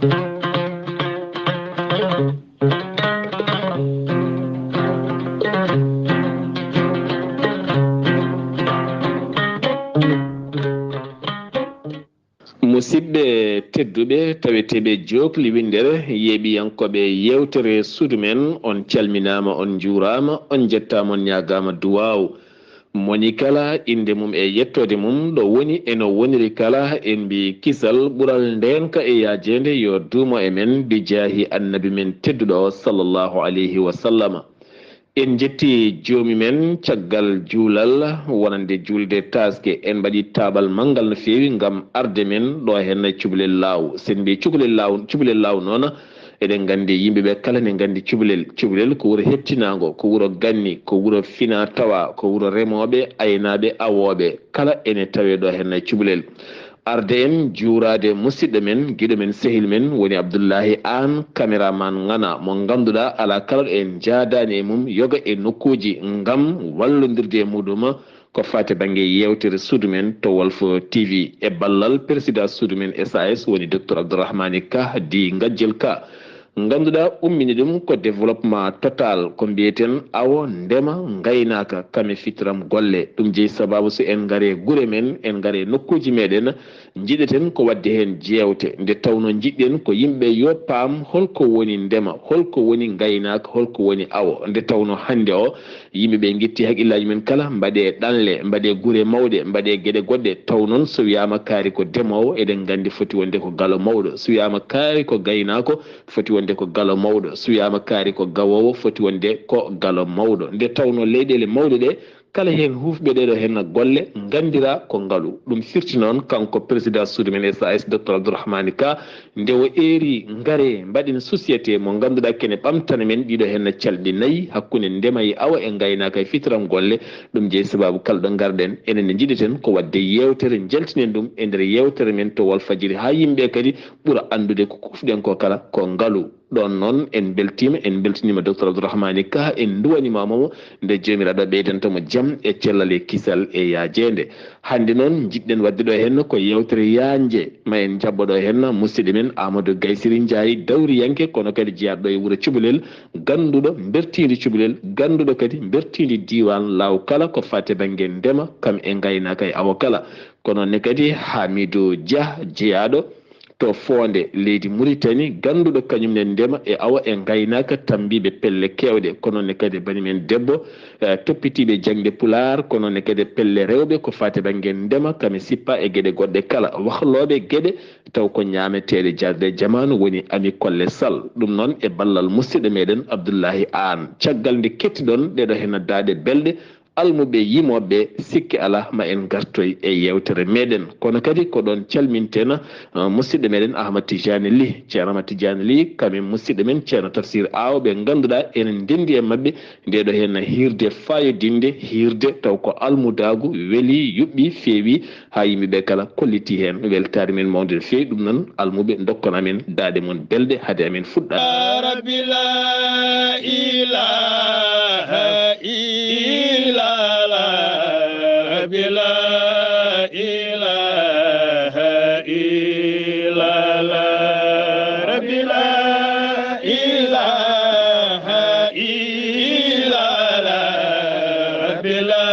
musidɓe tedduɓe taweteɓe jokli windere yeeɓiyankoɓe yewtere suudu men on calminama on juurama on jettama on ñagama duwaw moni kala inde mum e yettode mum ɗo woni eno woniri kala en mbi kisal ɓuural ndenka e yajede yo duumo e men bi jaahi annabi men tedduɗo o sallllahu alayhi wa sallama en jetti joomi men caggal juulal wonande julde taske en mbaɗi taɓal manggal no feewi gam arde men ɗo hen cubalel law sen mbi cubalel law noon eɗen gandi yimɓeɓe kala ne gandi cubalel ko wuuro hettinago ko wuuro ganni ko wuuro fina tawa ko wuuro remoɓe aynaɓe awoɓe kala ene tawe ɗo hen cubalel arde en juurade musidɗo men guiɗo men sehil men woni Abdullaahi an caméraman ngana mo ganduɗa ala kala ɗo en jaadani e mum yoga e nokkuji gam wallodirde e muɗum ko fate banggue yewtere suudu men to Walf TV e ballal président suudu men SAS woni docteur Abdourahmane Ka di Gajjel Ka ganduɗa ummini ɗum ko développement total ko mbiyeten awo ndema gaynaka kame fitram golle ɗum jeeyi sababu so en gaare guure men en gaare nokkuji meɗen jiɗeten ko wadde hen jewte nde tawno jiɗɗen ko yimɓe yo paam holko woni ndema holko woni gaynaka holko woni awo nde tawno hande o yimɓeɓe guetti haqqillaji men kala mbaɗe ɗanle mbaɗe guure mawɗe mbaɗe gueɗe goɗɗe taw noon so wiyama kaari ko ndemowo eɗen gandi foti wonde ko gaalo mawɗo so wiyama kaari ko gaynako foti wonde ko gaalo mawɗo so wiyama kaari ko gawowo foti wonde ko gaalo mawɗo nde tawno leyɗele mawɗe ɗe kala hen hufɓe ɗeɗo hen golle gandira ko ngaalu ɗum firti noon kanko président suudu men SAS docteur Abdourahmane Ka nde o eeri gaare mbaɗen société mo ganduɗa kene ɓamtana men ɗiɗo hen calɗi nayyi hakkude ndema e awa e gaynaka e fitiram golle ɗum jeeyi sababu kala ɗo garɗen enen jiɗeten ko wadde yewtere jaltinen ɗum e nder yewtere men to Walfadjri ha yimɓe kadi ɓuura andude ko kufɗen ko kala ko ngaalu ɗon noon en beltinima docteur Abdourahmane Ka en duwanimamo nde jomiraɗo ɓeydantamo jaam e cellal e kisal e yajede hande noon jiɗɗen wadde ɗo hen ko yewtere yanje ma en jabboɗo hen musidɗo men Amadou Gaysiri Ndiaye dawriyanke kono kadi jeeyaɗo e wuuro cubalel ganduɗo bertidi cubalel ganduɗo kadi bertidi diwan law kala ko fate banggue ndema kam e gaynaka e awo kala kono ne kadi Hamidou Dia jeeyaɗo to fonde leydi Mauritanie ganduɗo kañumne ndema e awa e gaynaka tambiɓe pelle kewɗe kono ne kadi banimen debbo toppitiɓe jangde pular kono ne kadi pelle rewɓe ko fate banggue ndema kame sippa e gueɗe goɗɗe kala wahloɓe gueɗe taw ko ñameteɗe jarde jamanu woni Ami Kolle Sall ɗum noon e ballal musidɗo meɗen Abdullahi An caggal nde kettiɗon ɗeɗo hen daade belɗe almuɓe yimoɓe sikki ala ma en gartoy e yewtere meɗen kono kadi ko ɗon calminten musidɗo meɗen Ahmad Tidiane Ly ceerno Ahmad Tidiane Ly kamen musidɗo men ceerno Tafsir Aw ɓe ganduɗa enen ndendi e mabɓe ndeɗo hen hirde fayodinde hirde taw ko almudagu weeli yuɓɓi feewi ha yimɓeɓe kala kolliti hen weltare men mawde no feewi ɗum noon almuɓe dokkon amen daade mon belde haade amen fuɗɗa rabbi la ilaha illa rabbi la ilaha illa rabbi la ilaha illa rabbi la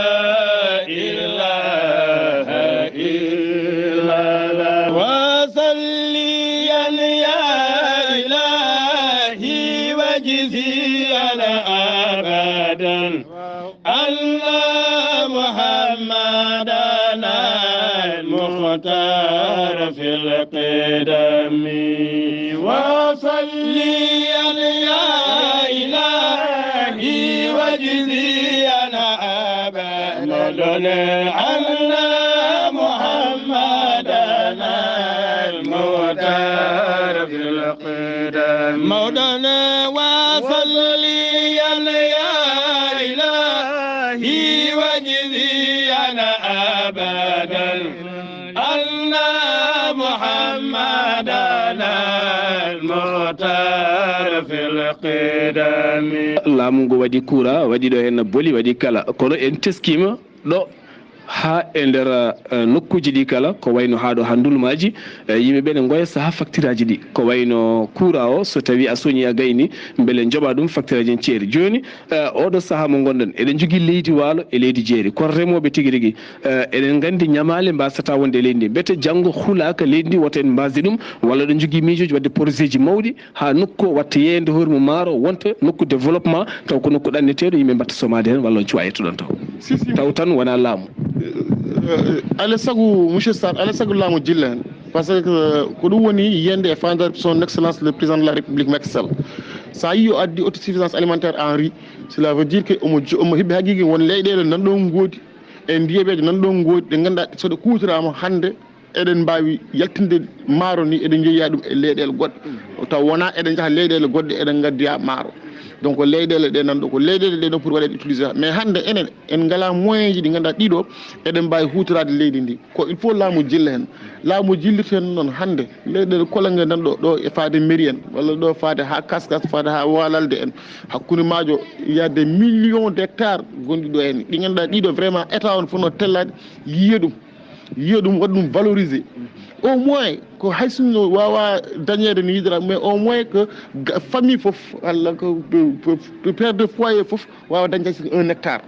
ilaha illa wa salliyan ya ilahi wajziyan abadan محمدنا المختار في القدم وصليا يا إلهي وجزينا أبدا أن محمدنا المختار في القدم مولانا وصليا يا إلهي وجزينا أبدا أن محمدنا المختار في القدم laamu ngu waɗi kuura waɗi ɗo hen boli waɗi kala kono en teskima ɗo ha e nder nokkuji ɗi kala ko wayno haɗo ha ndulmaji yimɓeɓe ne goya saaha facture aji ɗi ko wayno courant o so tawi a soñi a gayni beele joɓa ɗum facture aji en ceeri joni oɗo saaha mo gonɗen eɗen jogui leydi waalo e leydi jeeri kono remoɓe tigui rigui eɗen gandi ñamale mbasata wonde e leydi ndi bete janggo huulaka leydi ndi woto en mbasde ɗum walla ɗen jogui miijoji wadde projet ji mawɗi ha nokku watta yeyde hoore mum maaro wonta nokku développement taw ko nokku ɗanneteɗo yimɓe mbatta somade hen walla on cuwa yettuɗon taw tan wona laamu ala sagu monsieur Sarr ala sagu laamu jilla hen par ce que ko ɗum woni yiyande e fandare son excellence le président de la république Macky Sall sa yi o addi autosuffisance alimentaire en riz cela veut dire que omo heeɓi haqiqi won leyɗele nanɗon goodi e ndiyeɓeje nanɗon goodi ɗe ganduɗa soɗe kutorama hande eɗen mbawi yaltinde maaro ni eɗen jeeya ɗum e leyɗele goɗɗe taw wona eɗen jaaha leyɗele goɗɗe eɗen gaddiya maaro donc leyɗele ɗe nanɗo ko leyɗele ɗe ɗo pour waɗede utilisé mais hande enen en ngala moyen ji ɗi ganduɗa ɗiɗo eɗen mbawi hutorade leydi ndi ko il faut laamu jilla hen laamu jillirte hen noon hande leyɗele kolonge nanɗo ɗo e faade mairie en walla ɗo faade ha kaskas faade ha walalde en hakkude maajo il y a des millions d' hectares gonɗi ɗo hen ɗi ganduɗa ɗiɗo vraiment état on fonno tellade yiya ɗum waɗa ɗum valorisé au moins ko hay sinno wawa dañede no yidira mais au moins que famille foof walla ko père de foyer foof wawa dañde haysi 1 hectare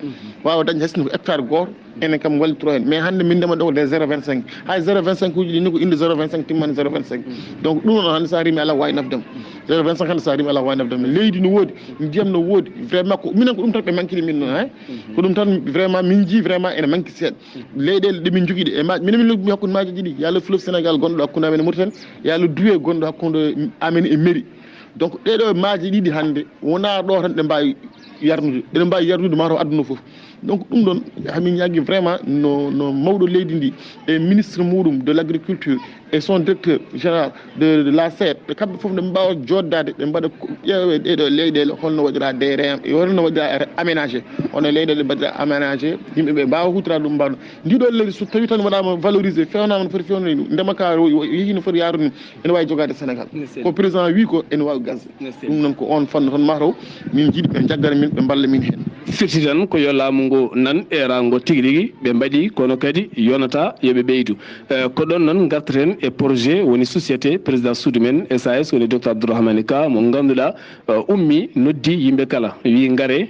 wawa dañde haysi ko hectare goto enen kam wallitoro hen mais hande min ndema ɗo des 0,25 hay 0,25 uji ɗi ni ko inde 0,25 timmani 0,25 donc ɗum ɗon hande sa rimi ala wawi nafdema 0,25 hande sa rimi ala wawi nafdema leydi no woodi ndiyam no woodi vraiment ko minen ko ɗum tan ɓe manquini min noon hay ko ɗum tan vraiment min jii vraiment ene manque seeɗa leyɗele ɗe min jogui ɗe e ma minen min loggi hakkude maji ɗiɗi yalla fleuve sénégal gonɗo hakkude amen e Mauritanie yalla duwe gonɗo hakkude amen e mairie donc ɗeɗo maaji ɗiɗi hande wona ɗo tan ɗe mbawi yarnude eɗen mbawi yarnude mataw aduna foof donc ɗum ɗon hamin ñagui vraiment no mawɗo leydi ndi e ministre muɗum de l' agriculture et son directeur général de la SED ɓe kamɓe foof nde mbawa joddade ɓe mbaɗa ƴeewe ɗeɗo leyɗele holno waɗira DRM holno waɗira aménagé hono leyɗele mbaɗira aménagé yimɓeɓe mbawa hutorade ɗum mbaɗo ndiɗo leydi so tawi tan waɗama valorisé fewnama no foti fewnani ɗum ndemaka yeehi no foti yarude ni ene wawi jogade Sénégal ko président wi ko ene wawi gasde ɗum noon ko on fanno tan mataw min jiiɗi ɓe jaggana min ɓe balla min hen firti tan ko yo laamu ngu nan e rango tigui rigui ɓe mbaɗi kono kadi yonata yooɓe ɓeydu ko ɗon noon gartaten e projet woni société président suudu men SAS woni docteur Abdourahmane Ka mo ganduɗa ummi noddi yimɓe kala wi gaare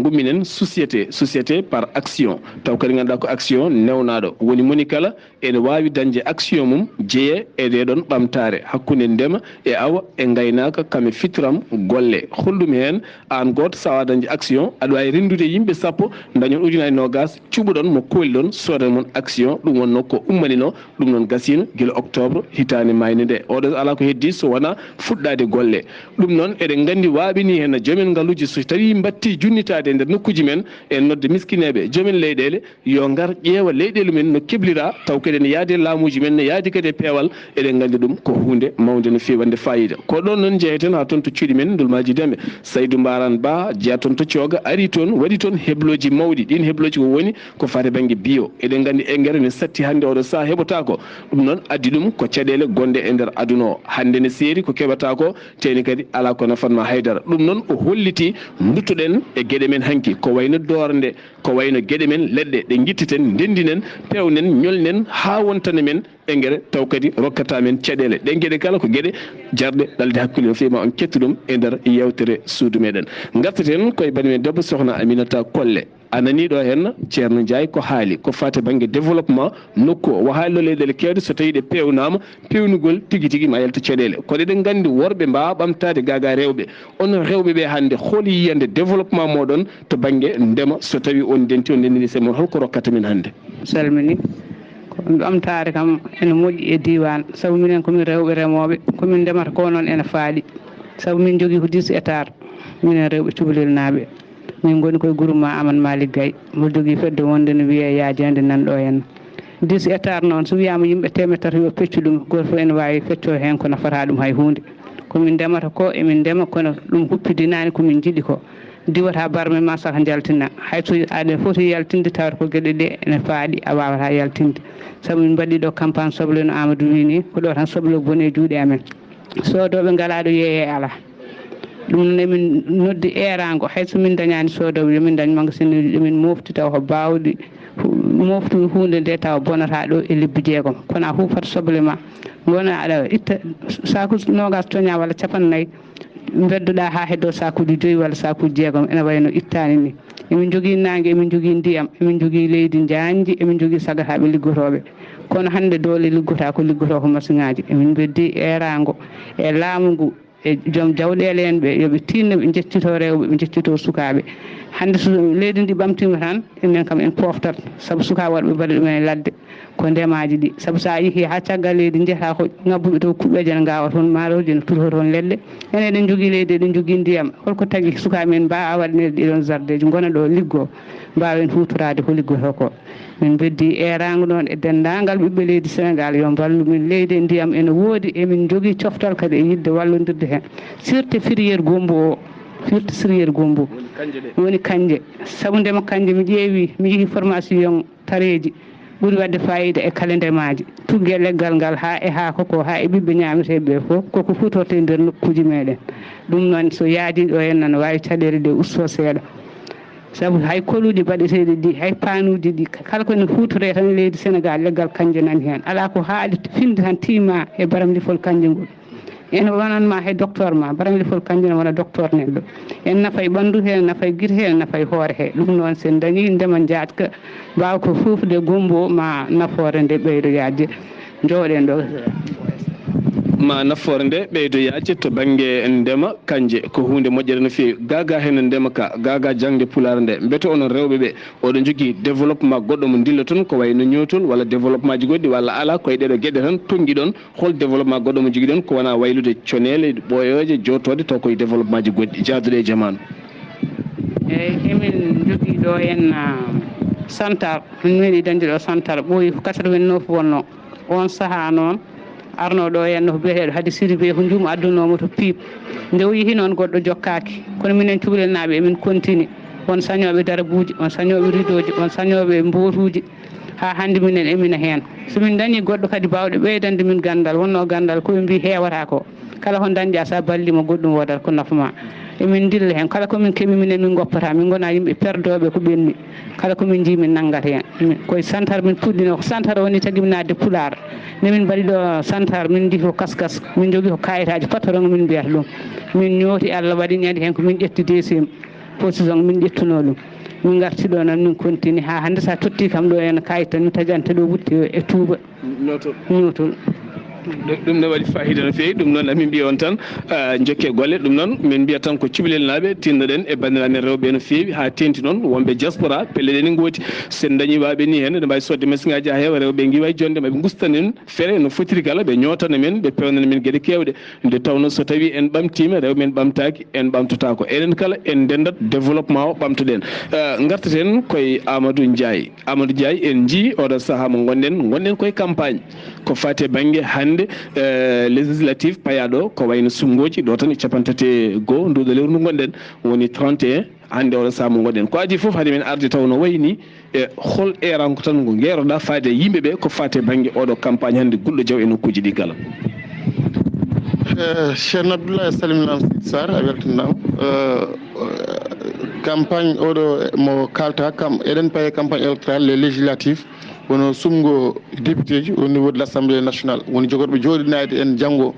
gumminen société par action taw kadi ganduɗa ko action newnaɗo woni moni kala ene wawi dañde action mum jeeye e ɗeɗon ɓamtare hakkude ndema e awa e gaynaka kame fitram golle holɗum hen an goto sawa dañde action aɗa wawi rendude yimɓe sappo dañon ujunnaje nogas cuɓuɗon mo kooli ɗon sodan mon action ɗum wonno ko ummanino ɗum noon gasino guila octobre hitande mayde nde oɗo ala ko heddi so wona fuɗɗade golle ɗum noon eɗen gandi waaɓini hen joomen ngaaluji so tawi batti junnitade e nder nokkuji men en nodde miskineɓe joomen leyɗele yo ngar ƴeewa leyɗele men no keblira taw kadi ne yaadi laamuji men ne yaadi kadi e peewal eɗen gandi ɗum ko hunde mawde no fewi wande fayida ko ɗon noon jeeyeten ha toon to cuuɗi men ndulmaji demɓe Saydou Mbaran Ba jeeya toon to cooga ari toon waɗi toon hebloji mawɗi ɗin hebloji ko woni ko fate banggue bio eɗen gandi engrais ne satti hande oɗo saaha heɓata ko ɗum noon addi ɗum ko caɗele gonde e nder aduna o hande ne seeri ko keɓata ko teni kadi ala ko nafanma haydara ɗum noon o holliti duttoɗen e gueɗe men hanki ko wayno dorde ko wayno gueɗe men leɗɗe ɗe guittiten ndendinen pewnen ñolnen ha wontane men engrais taw kadi rokkata men caɗele ɗen gueɗe kala ko gueɗe jarɗe ɗalde hakkille no fewi ma on kettu ɗum e nder yewtere suudu meɗen gartaten koye banimen debbo sohna Aminata Kolle ananiɗo hen ceerno Ndiaye ko haali ko fate banggue développement nokku o haalino leyɗele kewɗe so tawi ɗe pewnama pewnugol tigui tigui ma yalta caɗele kono eɗen gandi worɓe mbawa ɓamtade gaga rewɓe on rewɓeɓe hande hooli yiyande développement moɗon to banggue ndema so tawi on denti on ndendini semon holko rokkata min hande salmini ɓamtare kam ene moƴƴi e diwan saabu minen komin rewɓe remoɓe komin ndemata ko noon ene faaɗi saabu min jogui ko 10 hectares minen rewɓe cubalel min goni koye groupement Aman Malick Gaye mo jogui fedde wonde no wiye yajede nanɗo henna 10 hectares noon so wiyama yimɓe temettati tati yo peccu ɗum goto fof ene wawi fecco hen ko nafata ɗum hay hunde komin ndemata ko emin ndema kono ɗum huppidinani komin jiiɗi ko diwata barme ma saka jaltina hayso aɗa foti yaltinde tawata ko gueɗe ɗe ene faaɗi a wawata yaltinde saabu min mbaɗi ɗo campagne soble no Amadou wi ni ko ɗo tan soble boni e juuɗe amen sodoɓe ngalaɗo yeeye ala ɗum noon emin noddi erago hayso min dañani sodoɓe yomin dañ magasin yomin mofti taw ko bawɗi moftu hunde nde tawa bonata ɗo e lebbi jeegom kono a hufat soble ma gona aɗa itta saku nogas toña walla 50 beddoɗa ha heddo sakuji 5 walla sakuji jeegom ene wayno ittani ni emin jogui nangue emin jogui ndiyam emin jogui leydi janji emin jogui sagataɓe liggotoɓe kono hande doole liggota ko liggoto ko machine ngaji emin beddi erago e laamu ngu e joom jawɗele en ɓe yooɓe tinno ɓe jeccito rewɓe ɓe jeccito sukaɓe hande so leydi ndi ɓamtima tan enen kam en poftat saabu suka worɓe mbaɗa ɗumen e ladde ko ndemaji ɗi saabu sa yeehi ha caggal leydi jeeta ko ngabbuɓe to kuɓɓeje ne gawa toon maaroji ne tuto toon leɗɗe enen eɗen jogui leydi eɗen jogui ndiyam holko tagui sukaɓe men mbawa waɗanede ɗiɗon jardeji gona ɗo liggo mbawen hutorade ko liggoto ko min beddi erago noon e dendagal ɓiɓɓe leydi Sénégal yo mballu min leydi e ndiyam ene woodi emin jogui coftal kadi e yidde wallodirde hen surtout filiére gombo o firti sériére gombo woni kanje saabu ndema kanje mi ƴeewi mi yeehi formation tareji ɓuuri wadde fayida e kala ndemaji tuggue leggal ngal ha e haako ha e ɓiɓɓe ñameteɓe foof koko futorte e nder nokkuji meɗen ɗum noon so yaadi ɗo henna ne wawi caɗele ɗe usto seeɗa saabu hay koluji baɗeteɗi ɗi hay panuji ɗi kala kone futore tan leydi Sénégal leggal kanje nani hen ala ko haali finde tan tiima e baramdifol kanje ngol en wonanma he docteur ma baramdifol kanje ne wona docteur neɗɗo en nafa e ɓandu he nafa e guite he nafa e hoore he ɗum noon sen dañi ndema jatka mbawa ko fufde gombo ma nafoore nde ɓeydo yajde jooɗen ɗo ma nafoore nde ɓeydo yajde to banggue ndema kanje ko hunde moƴƴere no fewi gaga hen ndema ka gaga jangde pulare nde beete onon rewɓe ɓe oɗon jogui développement goɗɗo mo dilla toon ko wayno ñootol walla développement ji goɗɗi walla ala koye ɗeɗo gueɗe tan tonggui ɗon hol développement goɗɗo mo jogui ɗon ko wona waylude conele ɓoyoje jottode taw koye développement ji goɗɗi jaaduɗe e jamanu eyyi emin jogui ɗo hen santar min meeɗi dañde ɗo santar ɓooyi ko 89 wonno on saaha noon arno ɗo henno ko biyeteɗo haade siribe ko juumu addunomo to piip nde o yeehi noon goɗɗo jokkaki kono minen cukalel naaɓe emin continue on sañoɓe darabuji on sañoɓe ridoji on sañoɓe mbotuji ha hande minen emina hen somin dañi goɗɗo kadi bawɗo ɓeydande min gandal wonno gandal koɓe mbi hewata ko kala ko dañƴa sa ballima goɗɗum wodat ko nafama emin dilla hen kala komin keeɓi minen min goppata min gona yimɓe perdoɓe ko ɓenni kala komin jii min naggat hen koye santar min puɗɗino ko santar woni tagui min nadde pular nde min mbaɗi ɗo santar min jii ko kaskas min jogui ko kayitaji patron min mbiyata ɗum min ñooti Allah waɗi ñande hen ko min ƴetti deuxiéme position min ƴettuno ɗum min garti ɗo noon min continue ha hande sa totti kam ɗo hen kayit tan mi tajante ɗo wutti e Touba ñootol ɗum ne waɗi fayida no fewi ɗum noon amin mbiya on tan jokke golle ɗum noon min mbiya tan ko cuɓilel naaɓe tinnoɗen e bandiraɓe men rewɓe no fewi ha tenti noon wonɓe diaspora pelle ɗe gooti sen dañi waɓe ni hen ne mbawi sodde machine ngaji ha heewa rewɓe guiwa jonde maɓe gustanen feere no fotiri kala ɓe ñootana men ɓe pewnana men gueɗe kewɗe nde tawno so tawi en ɓamtima rewɓe men ɓamtaki en ɓamtotako eɗen kala en ndendat développement o ɓamtoɗen gartaten koye Amadou Ndiaye en jii oɗo saaha mo gonɗen koye campagne ko fate banggue hande législative payaɗo ko wayno sumgoji ɗo tan e 34 nduɗo lewru ndu gonɗen woni 31 hande oɗo saaha mo gonɗen ko adi foof haade men arde taw no wayni e hol eranko tan ngo gueroɗa faade yimɓeɓe ko fate banggue oɗo campagne hande gulɗo jaw e nokkuji ɗi kala ceerno Abdullaahi Saar a weltanama campagne oɗo mo kalta kam eɗen paye campagne électorale les législatives wono sumgo député ji au niveau de l' assemblée nationale woni jogorɓe jooɗinade en janggo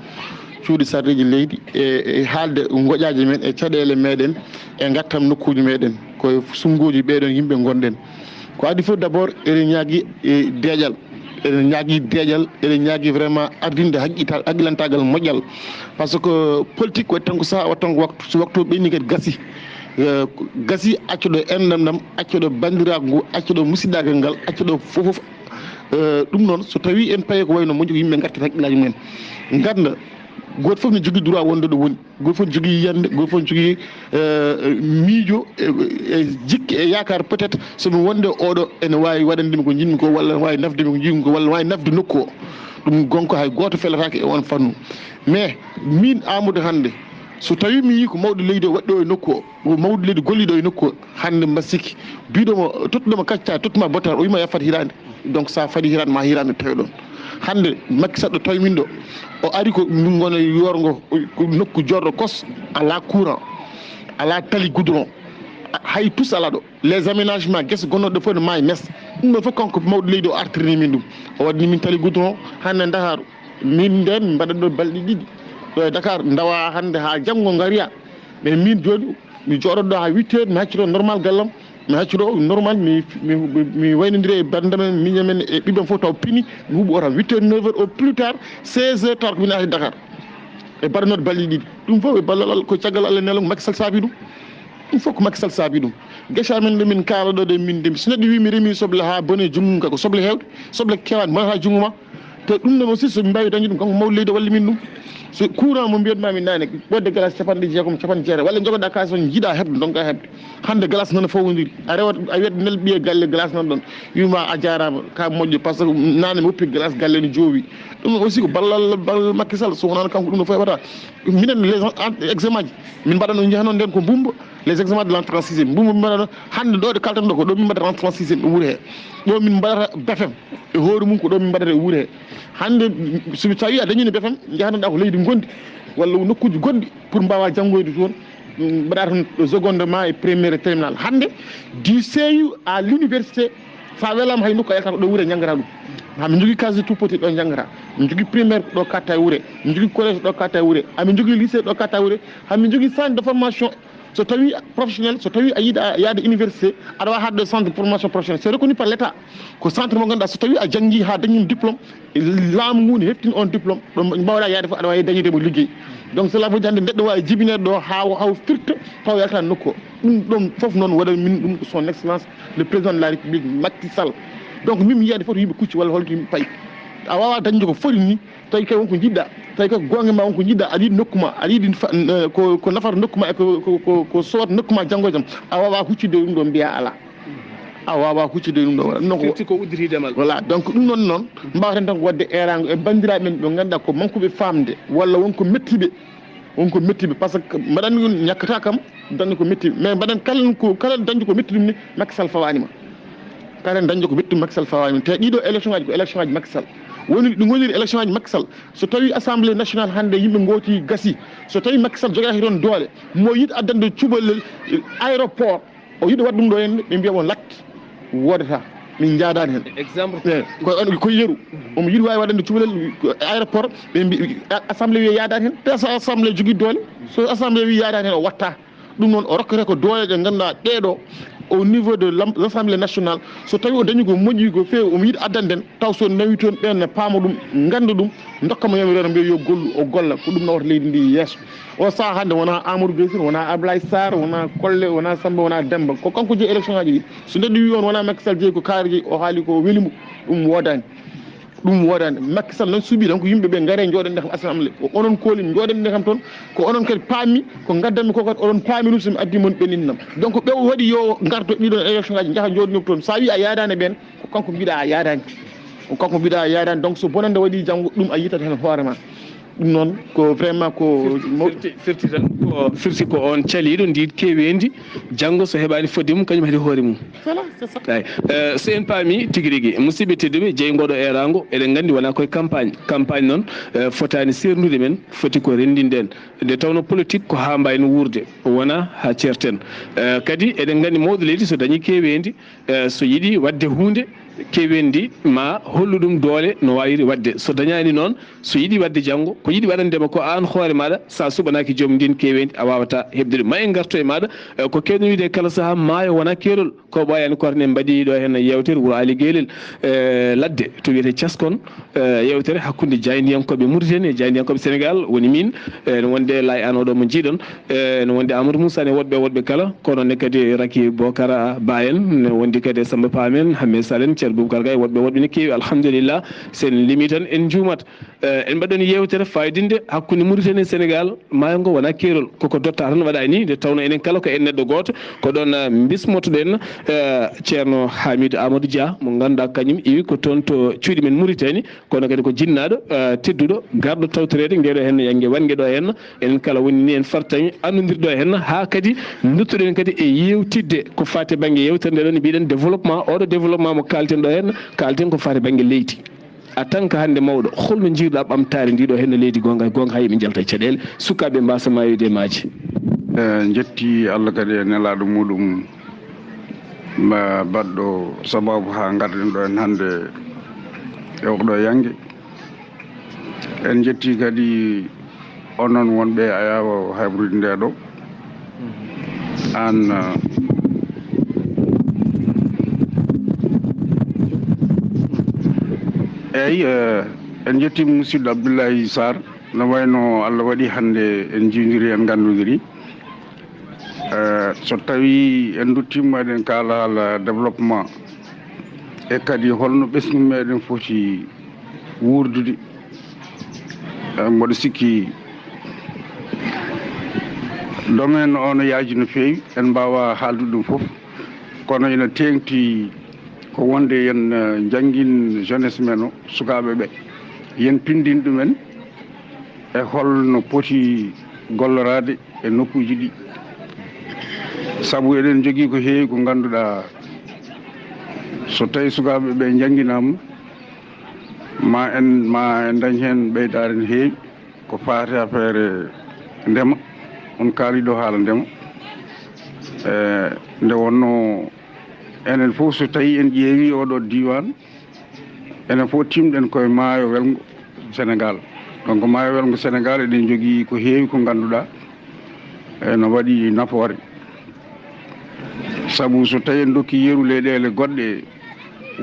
cuuɗi sarɗiji leydi e haalde goƴaji men e caɗele meɗen e gattam nokkuji meɗen koye sumgoji ɓeɗon yimɓe gonɗen ko adi foof d' abord eɗen ñaagui deeƴal eɗen ñaagui vraiment ardinde haqqilantagal moƴƴal par ce que politique ko tan ko saaha wat tan ko waktu so waktu ɓenni kadi gasi accuɗo endam ɗam accuɗo bandirago ngu accuɗo musidɗagal ngal accuɗo fofoof ɗum noon so tawi en paye ko wayno moƴƴo yimɓe gartat haqqillaji mumen ganda goto foof ne jogui droit wonde ɗo woni goto foof ne jogui yiyande goto foof ne jogui miijo e jikki e yakar peut être somi wonde oɗo ene wawi waɗandemi ko jinmi ko walla ne wawi nafdemi ko jinmi ko walla ne wawi nafde nokku o ɗum gonka hay goto felatake e on fannu mais min Amadou hande so tawi mi yi ko mawɗo leydi o waɗɗo e nokku o mawɗo leydi golliɗo e nokku o hande mbasikki biɗomo tottuɗoma kacca tottuma bottal o wima ya faad hirande donc sa faadi hirande ma hirande tawi ɗon hande Macky Sall ɗo tawi min ɗo o ari ko min gona yorgo nokku jorɗo kos ala courant ala tali goudron hay tous ala ɗo les aménagements guese gonnoɗo fof ne maayi mes ɗum ɗon fof kanko mawɗo leydi o artirini min ɗum o waɗini min tali goudron hannde Dakar min nden min mbaɗat ɗo balɗe ɗiɗi ɗo e Dakar ndawa hannde ha janngo ngariya mais min joni mi jooɗoɗo ha 8 heures mi haccito normal gallam mi haccito normal mi waynodiri e bandamen miñamen e ɓiɓɓen fof taw pini mi huuɓi oto 8 heures 9 heures au plus tard 16 heures taw ko min arti Dakar e mbaɗanode balɗe ɗiɗi ɗum fof e ballal ko caggal Allah nelongo Macky Sall saabi ɗum fof ko Macky Sall saabi ɗum gueca men ɗo min kaala ɗo de min de so neɗɗo wi mi remi soble ha bone jungngo ka ko soble hewde soble kewani bona ha jungngo ma te ɗum ɗon aussi somi mbawi dañde ɗum kanko mawɗo leydi walli min ɗum so courant mo mbiyatmami nane ɓodde glace capanɗe jeegom capanɗe jeere walla jogoɗa kalis on jiiɗa heɓde donka heɓde hande glace noon fowodiri a rewat a wiyat nel ɓiye galle glace noon ɗon wima a jarama ka moƴƴo par ce que nane mi woppi glace galle no jowi ɗum aussi ko ballal Macky Sall so wonano kanko ɗum no fof heɓata minen les examen ji min mbaɗano jahano nden ko mbumba les examens de l'entrée en sixième mbumba min mbaɗano hande ɗo ɗe kaltan ɗo ko ɗo min mbaɗata entrée en sixième ɗo wuuro he ɗo min mbaɗata BFM e hoore mum ko ɗo min mbaɗata e wuuro he hande somi tawi a dañini BFM jahanoɗa ko leydi gondi walla nokkuji goɗɗi pour mbawa janggoyde toon mbaɗa toon secondement et premiére et terminal hande du CEU à l'université sa welama hay nokku a yaltata ɗo wuure janggata ɗum hamin jogui case de tout petit ɗo janggata min jogui primaire ɗo katta e wuure min jogui collège ɗo katta e wuure hamin jogui lycée ɗo katta e wuure hamin jogui centre de formation so tawi professionnel so tawi a yiiɗa yaade université aɗa wawi hadde centre de formation professionnel c'est reconnu par l' état ko centre mo ganduɗa so tawi a janggui ha dañi diplôme laamu ngu ne heptini on diplôme ɗo mbawɗa yaade fof aɗa wawi dañidemo ligguey donc cela veut dire hande neɗɗo wawi jibinede ɗo haw firta taw yalta nokku o ɗum ɗon foof noon waɗa min ɗum son excellence le président de la république Macky Sall donc min mi yiyade foto yimɓe kucci walla holto yimɓe payi a wawa dañde ko foti ni tawi kay wonko jiɗɗa tawi kay gonga ma wonko jiɗɗa aɗa yiɗi nokkuma aɗa yiɗi ko nafata nokkuma e ko sowata nokkuma janggo jam a wawa huccidde ɗum ɗo mbiya ala a wawa huccidde ɗum ɗo waɗa ɗum firti ko uddiridemal voilà donc ɗum noon mbawaten tan ko wadde erago e bandiraɓe men ɓe ganduɗa ko manqueɓe famde walla wonko mettiɓe par ce que mbaɗanni ɗum ñakkata kam dañde ko mettiɓe mais mbaɗan kala dañde ko metti ɗum ni Macky Sall fawanima kala dañde ko metti Macky Sall fawanima te ɗiɗo élection ngaji ko élection ngaji Macky Sall woni ɗi goniri élection ngaji Macky Sall so tawi assemblée nationale hande yimɓe gooti gasi so tawi Macky Sall jogaki toon doole mo yiɗi addande cuɓal aéroport o yiɗi wadde ɗum ɗo henne ɓe mbiya on lat wodata min jaadani hen exemple ko yeeru omo yiɗi wawi waɗande cuɓalel aéroport ɓe mbi assemblée wiya yadani hen te so assemblée jogui doole so assemblée wi yadani hen o watta ɗum noon o rokkete ko doole ɗe ganduɗa ɗeɗo au niveau de l'Assemblée nationale so tawi o dañi ko moƴƴi ko feewi omo yiɗi addanden taw so nawi toon ɓen ne paama ɗum ganda ɗum dokkamo yamirore mbiya yo gollu o golla ko ɗum nawata leydi ndi yeeso o saaha hande wona Amadou Gueye wona Abdoulaye Saar wona Kolle wona Samba wona Demba ko kanko jeeyi élection ngaji ɗi so neɗɗo wi on wona Macky Sall jeeyi ko kaari jeeyi o haali ko welimo ɗum wodani Macky Sall noon suuɓi tan ko yimɓeɓe gaare jooɗonde kam assemblée ko onon kooli jooɗonde kam toon ko onon kadi paami ko gaddanmi ko kadi onon paami ɗum somi addi moon ɓenninnam donc ɓe waɗi yo gardo ɗiɗon élection ngaji jaaha jooɗinoɓe toon sa wi a yaadani ɓen ko kanko mbiɗa a yaadani donc so bonande waɗi janggo ɗum a yitat hen hoorema ɗum noon ko vraiment ko firti tan ko firti ko on caliɗo ndi kewendi janggo so heɓani fodde mum kañum heeɗi hoore mum voilà c'est ça ay so en paami tigui rigui musidɓe tedduɓe jeygoɗo erago eɗen gandi wona koye campagne noon fotani sernude men foti ko rendinden nde tawno politique ko ha mbayno wurde wona ha ceerten kadi eɗen gandi mawɗo leydi so dañi kewendi so yiiɗi wadde hunde kewendi ma hollu ɗum doole no wawiri wadde so dañani noon so yiiɗi wadde janggo ko yiiɗi waɗandema ko an hoore maɗa sa suɓanaki joom ndin kewendi a wawata hebde ɗum ma en garto e maɗa ko kewɗen wiide kala saaha maayo wona keerol ko ɓayani korne mbaɗi ɗo hen yewtere wuuro Ali Guelel ladde to wiyete Thiaskon yewtere hakkude jaydiyankoɓe Mauritanie e jaydiyankoɓe Sénégal woni min no wonde lay an oɗo mo jiiɗon no wonde Amadou Moussa ne woɗɓe kala kono ne kadi Raki Bocara Ba en ne wondi kadi Samba Pamen Hamme Salen Boubacar Gaye woɗɓe ne keewi alhamdulillah sen limi tan en juumat en mbaɗoni yewtere fayidinde hakkude Mauritanie e Sénégal maayo ngo wona keerol koko dotta tan waɗa ni nde tawno enen kala ko en neɗɗo goto ko ɗon bismotoɗen ceerno Hamidou Amadou Dia mo ganduɗa kañum iwi ko toon to cuuɗi men Mauritanie kono kadi ko jinnaɗo tedduɗo garɗo tawtorede ngeɗo hen yangue wangue ɗo hen enen kala woni ni en fartami annodirɗo hen ha kadi duttoɗen kadi e yewtidde ko fati banggue yewtere nde ɗon mbiɗen développement oɗo développement mo kalten ɗo hen kalten ko fati banggue leydi a tan ko hande mawɗo holno jiiruɗa ɓamtare ndiɗo hen leydi gonga ha yimɓe jalta e caɗele sukaɓe mbasa mayude maaji jetti Allah kadi e nelaɗo muɗum baɗɗo sababu ha garɗen ɗo en hannde e oɗo yange en jetti kadi onon wonɓe a yawa habrude nde ɗo an eyyi en jettimo musidɗo Abdullaahi Saar no wayno Allah waɗi hannde en jiwdiri en gandodiri so tawi en duttima eɗen kaala haala développement e kadi holno ɓesgu meɗen foti wurdude mboɗo sikki domaine o no yaaji no feewi en mbawa haaldude ɗum fof kono ina tengti ko wonde yen jangguin jeunesse men o sukaɓe ɓe yen pindin ɗumen e holno poti gollorade e nokkuji ɗi saabu eɗen jogui ko heewi ko ganduɗa so tawi sukaɓe ɓe jangguinama ma en dañ hen ɓeydare no heewi ko faati affaire ndema on kaaliɗo haala ndema nde wonno enen fof so tawi en ƴeewi oɗo diwan enen fof timɗen koye maayo welgo Sénégal donc maayo welgo Sénégal eɗen jogui ko heewi ko ganduɗa no waɗi nafoore saabu so tawi en dokki yeeru leyɗele goɗɗe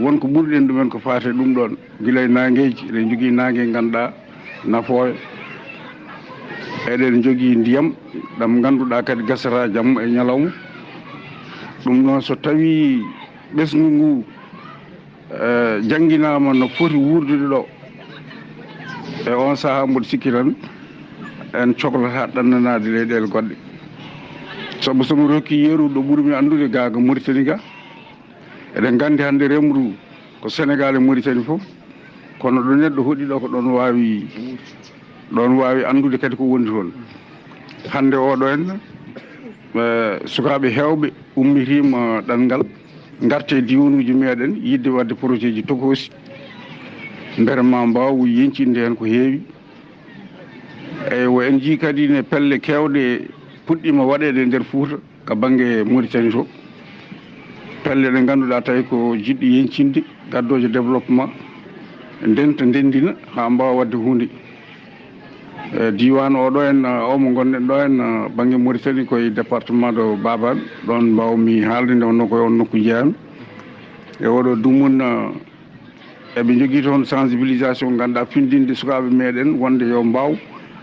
wonko ɓurɗen ɗumen ko faate ɗum ɗon guila e nangueji eɗen jogui nangue ganduɗa nafoore eɗen jogui ndiyam ɗam ganduɗa kadi gasata jamma e ñalawma ɗum noon so tawi ɓesgu ngu jangguinama no foti wurdude ɗo e on saaha mboɗo sikki tan en cohlata ɗannanade leyɗele goɗɗe saabu somi rokki yeeru ɗo ɓuurmi andude ga ko Mauritanie ga eɗen gandi hande remru ko Sénégal e Mauritanie foof kono ɗo neɗɗo hoɗi ɗo ko ɗon wawi andude kadi ko woni toon hande oɗo en sukaɓe hewɓe ummitima ɗanngal garte diwanuji meɗen yidde wadde projet ji tokosi beele ma mbaw yencinde hen ko heewi wo en jii kadi ne pelle kewɗe puɗɗima waɗede e nder Fouta ka banggue Mauritanie to pelle ɗe ganduɗa tawi ko jiɗɗi yencinde gaddoje développement ndenta ndendina ha mbawa wadde hunde diwan oɗo en omo gonɗen ɗo en banggue Mauritanie koye département de Babaɓe ɗon mbawmi haalde nde wonno koye on nokku jeeyami e oɗo dumun eɓe jogui toon sensibilisation ganduɗa findinde sukaɓe meɗen wonde yo mbaw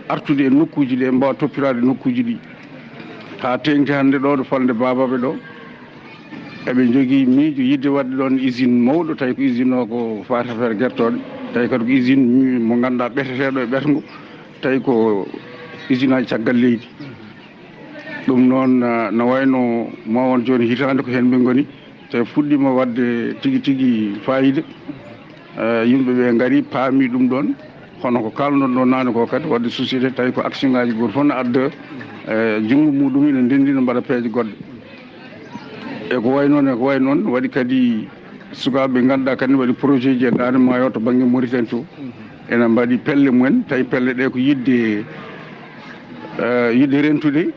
artude e nokkuji ɗi e mbawa toppirade nokkuji ɗi ha tengti hande ɗo ɗo falde Babaɓe ɗo eɓe jogui miijo yidde wadde ɗon usine mawɗo tawi ko usine o ko fati affaire guertoɗe tawi kadi ko usine mo ganduɗa ɓeteteɗo e ɓetgo tawi ko usine aji caggal leydi ɗum noon no wayno ma won joni hitande ko hen ɓe goni tawi fuɗɗima wadde tigui tigui fayida yimɓeɓe gaari paami ɗum ɗon hono ko kalnoɗon ɗo nane ko kadi wadde société tawi ko action ngaji goto fof no adda junggo muɗum ina ndendina mbaɗa peeje goɗɗe e ko way noon waɗi kadi sukaɓe ganduɗa kadi waɗi projet ji e dande maayo to banggue Mauritanie to ene mbaɗi pelle mumen tawi pelle ɗe ko yidde rentude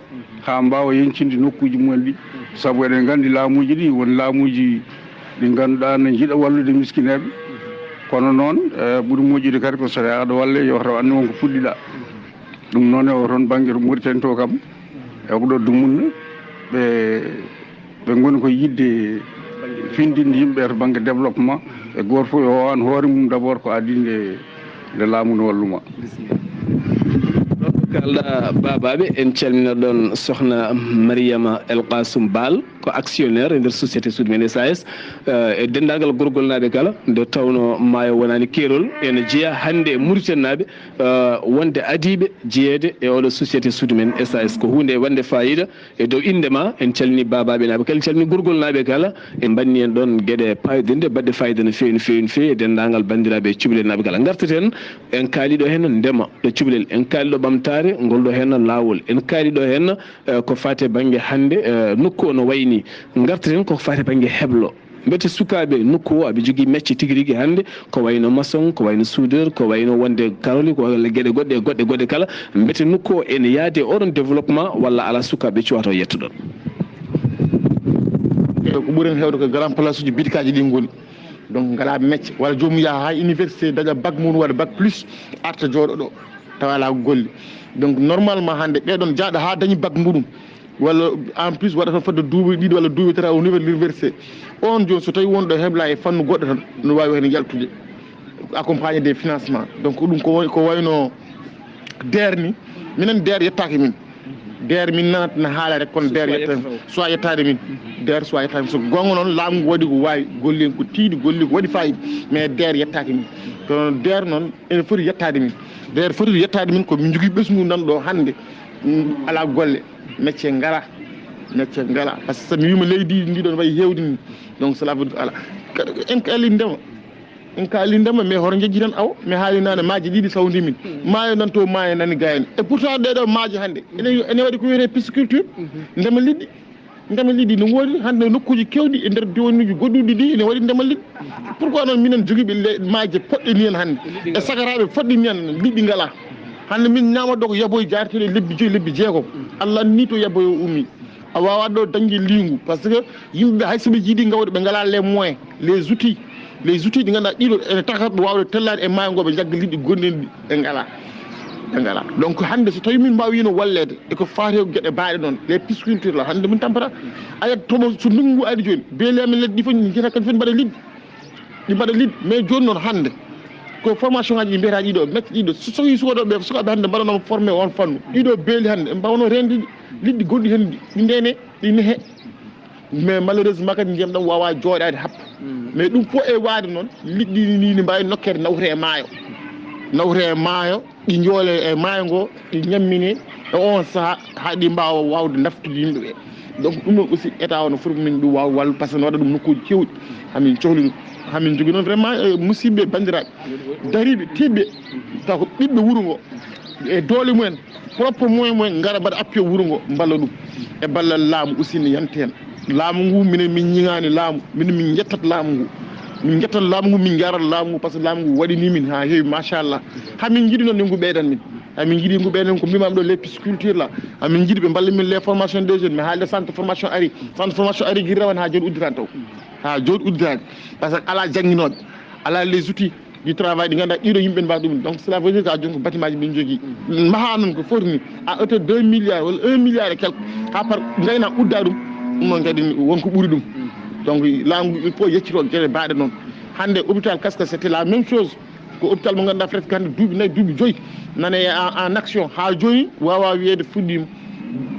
ha mbawa yencinde nokkuji mumen ɗi saabu eɗen gandi laamuji ɗi won laamuji ɗi ganduɗa ne jiiɗa wallude miskineɓe kono noon ɓuuri moƴƴude kadi ko saɗa aɗa walle yo taw anni wonko puɗɗiɗa ɗum noon e o toon banggue to Mauritanie to kam e koɗo dumunna ɓe goni ko yidde findinde yimɓe to banggue développement e goto fof o an hoore mum d' abord ko adinde nde laamu no walluma kalɗa babaɓe en calmina ɗon sohna Mariama El Kassoum Baal ko actionnaire e nder société suudu men SAS e dendagal gorgol naɓe kala nde tawno maayo wonani keerol ene jeeya hande e Mauritanie naɓe wonde adiɓe jeeyede e oɗo société suudu men SAS ko hunde wande fayida e dow indema en calmini babaɓe naɓe kala calmini gorgol naɓe kala e banni en ɗon gueɗe payɗinde badde fayida no fewi no fewi no fewi e dendagal bandiraɓe cuɓilel naɓe kala gartaten en kaaliɗo hen ndema ɗo cuɓilel en kaaliɗo ɓamtare ngolɗo hen lawol en kaaliɗo hen ko fate banggue hande nokku o no wayni gartaten koko fate banggue heblo mbete sukaɓe nokku o aɓe jogui mecce tigui rigui hande ko wayno maçon ko wayno soudeur ko wayno wonde karoli ko gueɗe goɗɗe kala mbete nokku o ene yaade oɗon développement walla ala sukaɓe cuwato yettuɗon ko ɓuuren hewde ko grand place uji bitikaji ɗi ngoni donc ngala mecce walla joomum yaha ha université daña bac mum waɗa bac plus arta jooɗo ɗo tawa ala golli donc normalement hande ɓeɗon jaaɗa ha dañi bac muɗum walla en plus waɗa tan fodde duuɓi ɗiɗi walla duuɓi tati au niveau de l'université on joni so tawi wonɗo hebla e fannu goɗɗo tan no wawi hen yaltude accompagné des financements donc ɗum ko wayno DER ni minen DER yettaki min DER min nanat ne haala rek kono DER yetta soit yettade min DER soit yettade min so gonga noon laamu ngu waɗi ko wawi golli ko tiiɗi golli ko waɗi fayida mais DER yettaki min kono DER noon ene foti yettade min DER foti yettade min ko min jogui ɓesgu nanɗo hande ala golle métier ngala par ce que somi wima leydi ndi ɗon wayi hewdi ni donc cela veut dire ala en ka ali ndema mais hoto jejji tan aw mi haali nane maaji ɗiɗi sawdi min maayo nan to maayo nani gayani et pourtant ɗeɗo maaji hande ene waɗi ko wiyete pisciculture ndema liɗɗi no woodi hande nokkuji kewɗi e nder diwanuji goɗɗuɗi ɗi ene waɗi ndema liɗɗi pourquoi noon minen joguiɓe maaje poɗɗe ni hen hande e sagaraɓe foɗɗi ni hen liɗɗi ngala hande min ñamaɗo ko yaboye jarteɗe lebbi 5 lebbi 6 Allah ni to yaboye ummi a wawa ɗo dañde lingu par ce que yimɓeɓe hay soɓe jiiɗi gawde ɓe ngala les moyens les outils ɗi ganduɗa ɗiɗo ene takatɓe wawde tellade e maayo ngo ɓe jagga liɗɗi gonɗinɗi ɓe ngala donc hande so tawi min mbawino wallede eko faati e gueɗe baaɗe noon les pisciculture la hande min tampata ayat tomo so ndungu ari joni beeli amen leddi ɗi fof jiita kadi fen ɗi mbaɗa liɗɗi mais joni noon hande ko formation ngaji ɗi mbiyata ɗiɗo métti ɗiɗo soyi sukaɗoɓe sukaɓe hande mbaɗanoma formé on fannu ɗiɗo beeli hande ɓe mbawno rende liɗɗi goɗɗi hen ɗi ndene ɗi nehe mais malheureusement kadi ndiyam ɗam wawa jooɗade happa mais ɗum fof e waade noon liɗɗi ni mbawi nokkede nawre e maayo ɗi joole e maayo ngo ɗi ñammine e on saaha ha ɗi mbawa wawde naftude yimɓeɓe donc ɗum ɗon aussi état o no foti min ɗum wawa wallu par ce que no waɗa ɗum nokkuji kewɗi hamin cohli ɗum hamin jogui noon vraiment musidɓe bandiraɓe dariɓe tiɗɓe taw ko ɓiɓɓe wuuro ngo e doole mumen propre moyen mumen gara mbaɗa appui wuuro ngo mballa ɗum e ballal laamu aussi ne yanta hen laamu ngu minen min ñiŋani laamu minen min jettat laamu ngu min jarat laamu ngu par ce que laamu ngu waɗini min ha heewi machallah hamin jiiɗi noon ne ngu ɓeydan min hamin jiiɗi ngu ɓeydan ko mbimami ɗo les pisciculture là hamin jiiɗi ɓe mballa min les formation des jeunes mi haalde centre formation ari guiri rawane ha joni udditan taw ha joni udditani par ce que ala jangguinoɓe ala les outils du travail ɗi ganduɗa ɗiɗo yimɓe mbawa ɗum donc cela veut dire que a joni ko bâtiment ji min jogui maha noon ko foti ni à hauteur 2 milliards walla 1 milliard et quelque ha par gayna udda ɗum noon kadi wonko ɓuuri ɗum donc laamu il faut yeccito gueɗe mbaɗe noon hande hôpital Kaskas c'était la même chose ko hôpital mo ganduɗa presque hande duuɓi 4 duuɓi 5 nane en action ha joni wawa wiyede fuɗɗima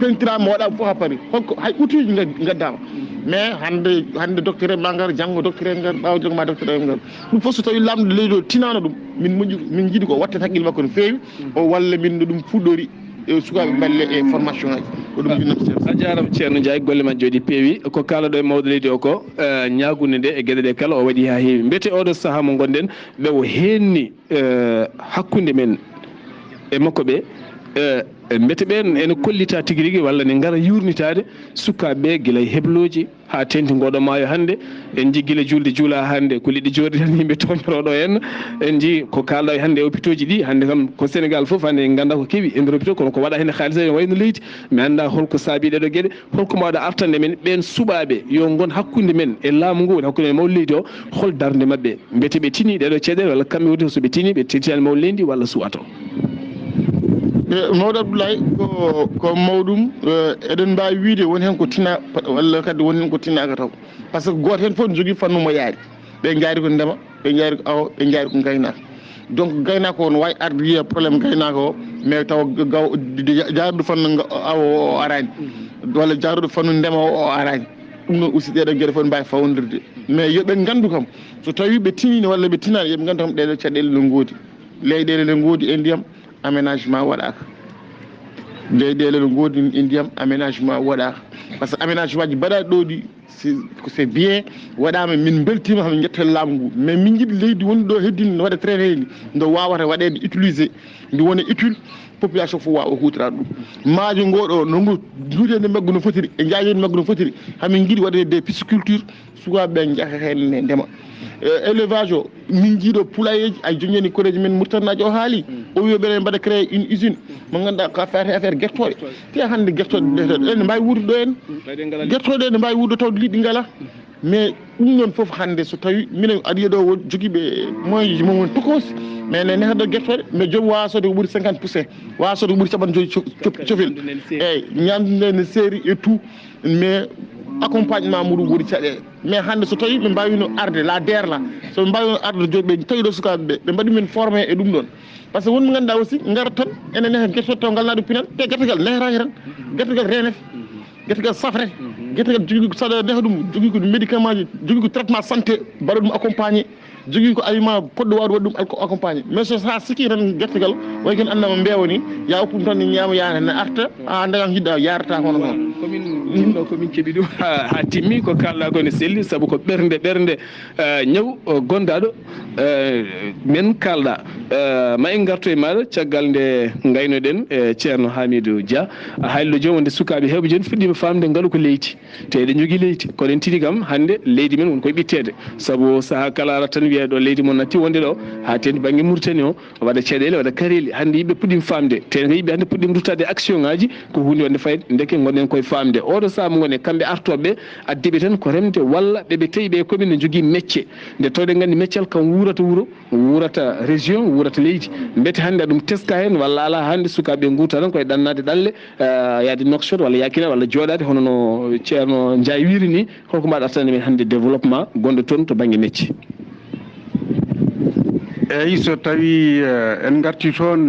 pentirama waɗama fof ha paari holko hay outil ji gaddama mais hande docteur en ma gar janggo docteur en gar ɓawa jogoma docteur en gar ɗum fof so tawi lamɗo leydi o tinano ɗum min jiiɗi ko wattat haqqille makko no fewi o walla min no ɗum fuɗɗori sukaɓe balle e formation ngaji ko ɗum jinnata a jarama ceerno Ndiaye golle ma jooɗi peewi ko kalaɗo e mawɗo leydi o ko ñagude nde e gueɗe ɗe kala o waɗi ha heewi mbete oɗo saaha mo gonɗen ɓe o henni hakkude men e makko ɓe mbete ɓen ene kollita tigui rigui walla ne gara yurnitade sukaɓeɓe guila e hebloji ha tengti ngoɗo maayo hande en jii guila julde juula hande ko liɗɗi jordi tan yimɓe toñoroɗo en en jii ko kalɗo e hande e hôpitaux ji ɗi hande kam ko Sénégal foof hande en ganda ko keewi e nder hôpitaux kono ko waɗa hen haalis en wayno leydi mi anda holko saabi ɗeɗo gueɗe holko mawɗa artande men ɓen suɓaɓe yo gon hakkude men e laamu ngu woni hakkude men mawɗo leydi o hol darde mabɓe mbete ɓe tini ɗeɗo caɗele walla kamɓe woni soɓe tini ɓe tettani mawɗo leydi walla suwato mawɗo Abdoulaye ko mawɗum eɗen mbawi wiide woni hen ko tina walla kadi woni hen ko tinnaka taw par ce que goto hen foof ne jogui fannu mo yaari ɓe jaari ko ndema ɓe jaari ko awo ɓe jaari ko gaynaka donc gaynaka o no wawi arde yiya probléme gaynaka o mais taw jaaruɗo fannu awo o arani walla jaaruɗo fannu ndema o arani ɗum noon aussi ɗeɗo gueɗe fof ne mbawi fawnodirde mais yoɓe gandu kam so tawi ɓe tinini walla ɓe tinani yooɓe gandu kam ɗeɗo caɗele no goodi leyɗele ne goodi e ndiyam aménagement waɗaka leyɗele no goodi e ndiyam aménagement waɗaka par ce que aménagement ji mbaɗaɗi ɗo ɗi c'est bien waɗama min beltima hamin jettel laamu ngu mais min jiiɗi leydi woni ɗo heddino waɗa traité ndi ndo wawata waɗede utilisé ndi wona utile population fof wawa hutorade ɗum maajo ngoɗo no ngu duutede maggu no fotiri e jaajede maggu no fotiri hamin jiiɗi waɗede des pisciculture sukaɓe jaaha hen e ndema élevage o min jiiɗo poulayeji ay joñani koreji men murtannaji o haali o wi ɓeɗen mbaɗa créé une usine mo ganduɗa ko affaire guertoɗe te hande guertoɗe ɗeɗe ene mbawi wuurdo ɗo en guertoɗe ene mbawi wuurdo tawde liɗɗi ngala mais ɗum noon foof hande so tawi minen aɗa ɗo joguiɓe moyen ji momon tokosi mais ne nehaɗo guertoɗe mais joomum wawa sode ko ɓuuri 50% wawa sode ko ɓuuri caɓan joyyi cofel eyyi ñamdude ne séri et tout mais accompagnement muɗum woodi caɗele mais hande so tawi ɓe mbawino arde la DER la soɓe mbawino arde joni ɓe tawi ɗo sukaɓeɓe ɓe mbaɗi min formé e ɗum ɗon par ce que wonɓe ganduɗa aussi garat tan ene neha guertoɗe taw galna ɗum pinan te guertogal neheraki tan guertogal renete guertogal safrete guertogal jogui ko saɗa neha ɗum jogui ko médicament ji jogui ko traitement santé mbaɗa ɗum accompagné jogui ko aliment poɗɗo wawde waɗi ɗum accompagné mais so sa sikki tan guertogal way ken annama mbeewa ni ya uppum tan ni ñaama yaara ne arta a ndagam hiɗɗa yarata hono noon komin keeɓi ɗum ha timmi ko kalɗa ko ne selli saabu ko ɓernde ñaw gonɗaɗo men kalɗa ma en gartu e maɗa caggal nde gaynoɗen e ceerno Hamidou Dia haylo joni wonde sukaɓe hewɓe joni fuɗɗima famde ngaalu ko leydi te eɗen jogui leydi kono en tini kam hande leydi men woni koye ɓittede saabu saaha kala ara tan wiya ɗo leydi mon natti wonde ɗo ha tendi banggue Mauritanie o waɗa caɗele waɗa kareli hande yimɓe puɗɗima famde te yimɓe hande puɗɗima ruttade action ngaji ko hunde wonde fayde deke gonɗen koye famde oɗo saaha mo gonen kamɓe artoɓeɓe addeɓe tan ko remde walla ɓeɓe tawi ɓe commune ne jogui métier nde tawde gandi métier kam wurata wuuro wurata région wurata leydi beete hande aɗum teska hen walla ala hande sukaɓe guurta tan koye ɗannade ɗalle yaade nokshot walla yakina walla joɗade hono no ceerno Ndiaye wiiri ni holko mbaɗa attande men hande développement gonɗo toon to banggue métier eyyi so tawi en garti toon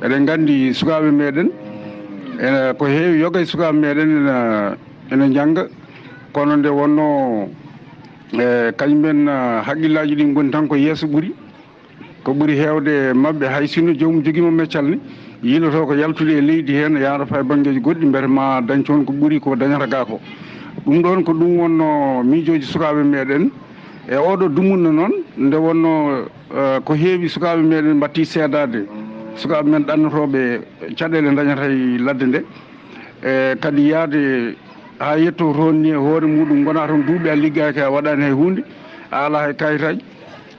eɗen gandi sukaɓe meɗen ko heewi yoga e sukaɓe meɗen ene jangga kono nde wonno kañumen haqqillaji ɗi goni tan ko yeeso ɓuuri ko ɓuuri hewde mabɓe hay sinno jomum joguima meccal ni yiloto ko yaltude e leydi hen yaara fa e banggueji goɗɗi beete ma dañ toon ko ɓuuri ko dañata ga ko ɗum ɗon ko ɗum wonno miijoji sukaɓe meɗen e oɗo dumunno noon nde wonno ko heewi sukaɓe meɗen mbatti seedade sukaɓe men ɗannotoɓe caɗele dañata e ladde nde e kadi yaade ha yetto toon ni e hoore muɗum gona toon duuɓi a liggaki a waɗani hay hunde a ala hay kayitaji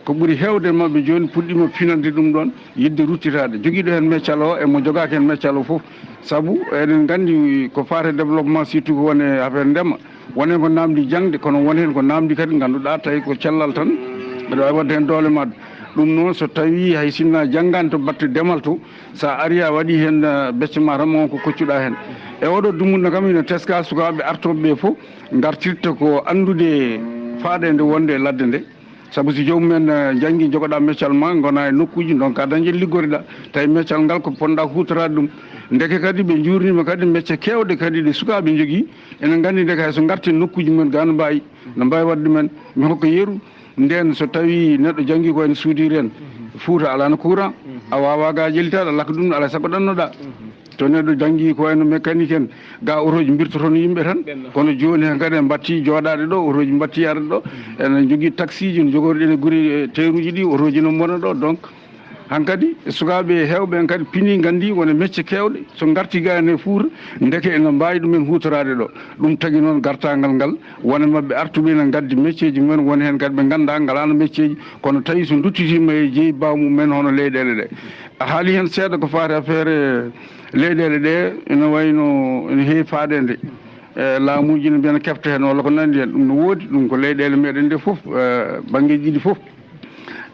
ko ɓuuri hewde mabɓe joni puɗɗima finande ɗum ɗon yidde ruttitade joguiɗo hen meccal o emo jogaki hen meccal o foof saabu eɗen gandi ko fate développement surtout ko woni affaire ndema wonen ko namdi jangde kono woni hen ko namdi kadi ganduɗa tawi ko cellal tan mbeɗa wawi wadde hen doole madde ɗum noon so tawi hay sinna janggani to batte ndemal to sa ari a waɗi hen becce ma tan on ko koccuɗa hen e oɗo dumunno kam ina teska sukaɓe artoɓeɓe foof gartirta ko andude faaɗede wonde e ladde nde saabu so jomumen janggui jogoɗa meccal ma gona e nokkuji donc a dañƴe liggoriɗa tawi meccal ngal ko ponɗa hutorade ɗum ndeke kadi ɓe jurnima kadi mecce kewɗe kadi ɗe sukaɓe jogui enen gandi ndeke hay so garti nokkuji mumen ga no mbawi wadde ɗumen mi hokka yeeru nden so tawi neɗɗo janggui ko ene suudiri en Fouta alano courant a wawa ga ƴellitaɗa lakka ɗum alay saago ɗannoɗa to neɗɗo janggui ko wayno mécanique en ga otoji mbirtotono yimɓe tan kono joni hen kadi en batti joɗade ɗo otoji batti yarde ɗo enen jogui taxi ji no jogoriɗen e guuri teruji ɗi otoji no mona ɗo donc hankkadi sukaɓe hewɓe en kadi pini gandi wona métier kewɗe so garti ga ene Fouta ndeke ene mbawi ɗumen hutorade ɗo ɗum tagui noon gartagal ngal wona mabɓe artuɓe ene gaddi métier ji mumen woni hen kadi ɓe ganda galano métier ji kono tawi so duttitima e jeeyi bawmumen hono leyɗele ɗe a haali hen seeɗa ko fati affaire leyɗele ɗe ene wayno ene heewi faadede laamuji ne mbiyana kefta hen walla ko nandi hen ɗum no woodi ɗum ko leyɗele meɗen nde foof banggueji ɗiɗi foof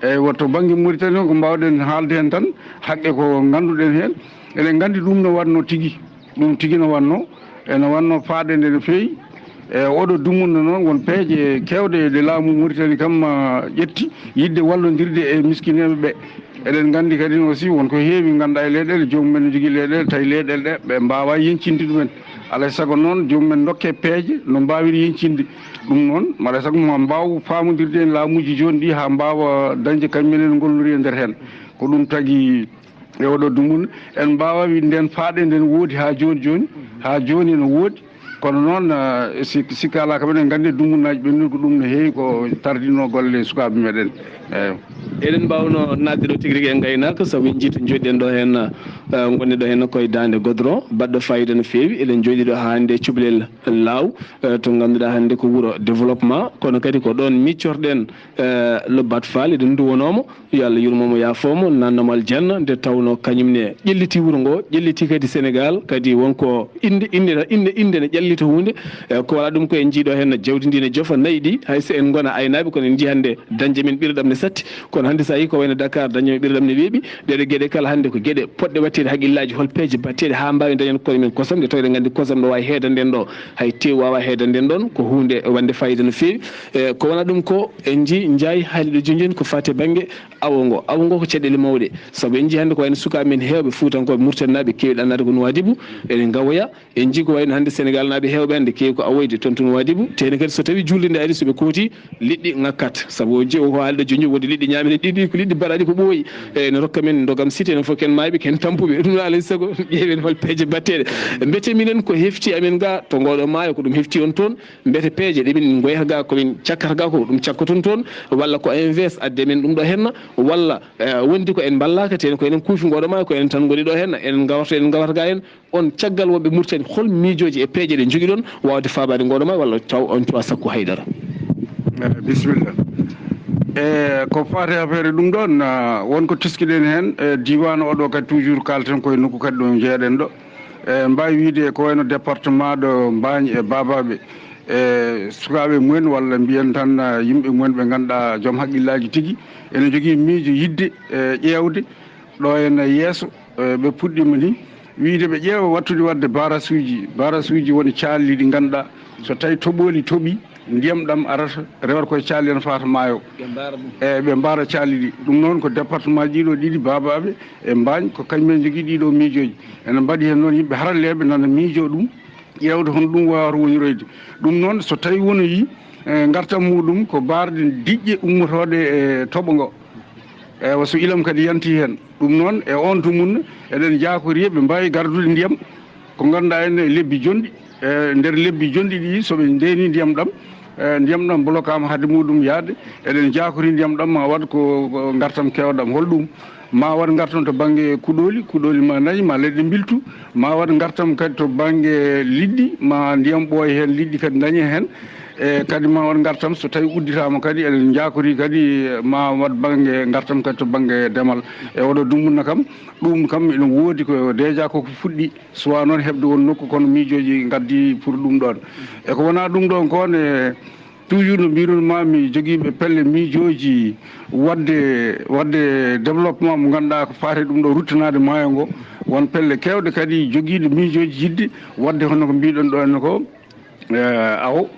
eyyi wotto banggue Mauritanie ko mbawɗen haalde hen tan haqqe ko ganduɗen hen eɗen gandi ɗum no wanno tigui ɗum tigui no wanno ene wanno faadede no feewi e oɗo dumunno noon won peeje kewɗe ɗe laamu Mauritanie kam ƴetti yidde wallodirde e miskineɓe ɓe eɗen gandi kadi aussi wonko heewi ganduɗa e leyɗele jomumen ne jogui leyɗele tawi leyɗele ɗe ɓe mbawa yencinde ɗumen alay saago noon jomumen dokke peeje no mbawiri yencinde ɗum noon alay saago ma mbaw famodirde en laamuji joni ɗi ha mbawa dañde kañumen gollori e nder hen ko ɗum tagui e oɗo dumunno en mbawa wi nden faaɗe nden woodi ha joni ne woodi kono noon sikka ala kam eɗen nganndi dumunnaji ɓennuɗi ko ɗum no heewi ko tardino golle sukaaɓe meɗen eyi eɗen mbawno nadde ɗo tigui rigui e gaynaka saabu en jiito joɗiɗen ɗo hen gonne ɗo hen koye dande goudron baɗɗo fayida no fewi eɗen joɗi ɗo ha hande cubalel laaw to ganduɗa hande ko wuuro développement kono kadi ko ɗon miccorɗen le bat fall eɗen duwonomo yo Allah yurmomo yaafomo nannomo aljanna nde tawno kañumne ƴelliti wuuro ngo ƴelliti kadi Sénégal kadi wonko inde ne ƴellita hunde ko wala ɗum ko en jiiɗo hen jawdi ndi ne jofa nayyi ɗi hayso en gona aynaɓe kono en jii hande dañde men ɓirɗam ne satti kono hande sa yi ko wayno Dakar dañoɓe ɓirɗam ne weeɓi ɗeɗo gueɗe kala hande ko gueɗe poɗɗe wattede haqqillaji hol peeje batteɗe ha mbawi dañen koye men kosam nde tawde gandi kosam ɗo wawi heedanden ɗo hay tew wawa heedanden ɗon ko hunde wande fayida no fewi ko wona ɗum ko en jii jaayi haaliɗo jonjoni ko fate banggue awo ngo ko caɗele mawɗe saabu en jii hande ko wayno sukaɓe men hewɓe Fuutankoɓe Mauritanie kewɗi annade ko Nouadhibou eɗen gawoya en jii ko wayno hande Sénégal naaɓe hewɓe hande kewi ko awoyde toon to Nouadhibou tene kadi so tawi julde nde ari soɓe kooti liɗɗi ngakkat saabu jii ko haaliɗo jonjoni wodi liɗɗi ñamine ɗiɗi ko liɗɗi mbaɗaɗi ko ɓooyi ne rokka men dogam cité enen fof ken mayɓe ken tampuɓe ɗum alay saago ƴeewen hol peeje batteɗe mbete minen ko hefti amen ga to ngoɗo maayo ko ɗum hefti on toon mbete peeje ɗemin goyata ga komin cakkata ga ko ɗum cakkaton toon walla ko inverse adde men ɗum ɗo henna walla wondi ko en ballaka ten ko enen kuufi ngoɗo maayo ko enen tan goni ɗo henna en gawata ga hen on caggal wonɓe Mauritanie hol miijoji e peeje ɗe jogui ɗon wawde fabade ngoɗo maayo walla taw on cuwa sakku haydara bisimilla ko fati affaire ɗum ɗon wonko teskiɗen hen diwan oɗo kadi toujours kalten koye nokku kadi ɗo jeeɗen ɗo mbawi wiide ko wayno département ɗo Mbagni e Babaɓe sukaɓe mumen walla mbiyen tan yimɓe mumen ɓe ganduɗa joom haqqillaji tigui ene jogui miijo yidde ƴewde ɗo henna yeeso ɓe puɗɗima ni wiide ɓe ƴeewa wattude wadde barage uji woni calli ɗi ganduɗa so tawi toɓoli tooɓi ndiyam ɗam arata rewata koye calli en fata maayo ɓe mbara calli ɗi ɗum noon ko département ɗiɗo ɗiɗi Babaɓe e Mbagni ko kañumen jogui ɗiɗo miijoji ene mbaɗi hen noon yimɓe haralleɓe nana miijo ɗum ƴewde hono ɗum wawata woniroyde ɗum noon so tawi wonoyi gartam muɗum ko barɗe diƴƴe ummotoɗe e tooɓo ngo ewa so ilam kadi yanti hen ɗum noon e on tumunna eɗen jakori ɓe mbawi gardude ndiyam ko ganduɗa en lebbi jonɗi nder lebbi jonɗi ɗi soɓe ndeni ndiyam ɗam blokama haade muɗum yaade eɗen jakori ndiyam ɗam ma waɗ ko gartam kewɗam holɗum ma waɗ gartam to banggue kuɗoli ma nayyi ma leɗɗe biltu ma waɗ gartam kadi to banggue liɗɗi ma ndiyam ɓooya hen liɗɗi kadi dañe hen e kadi ma waɗ gartam so tawi udditama kadi eɗen jakori kadi ma waɗ banggue gartam kadi to banggue ndeemal e oɗo dumunna kam ɗum kam ene woodi ko déjà koko fuɗɗi sowa noon heɓde won nokku kono miijoji gaddi pour ɗum ɗon e ko wona ɗum ɗon kone toujours no mbirunma mi joguiɓe pelle miijoji wadde développement mo ganduɗa ko fate ɗum ɗo ruttinade maayo ngo won pelle kewɗe kadi joguiɗe miijoji yidde wadde hono ko mbiɗon ɗo henna ko awo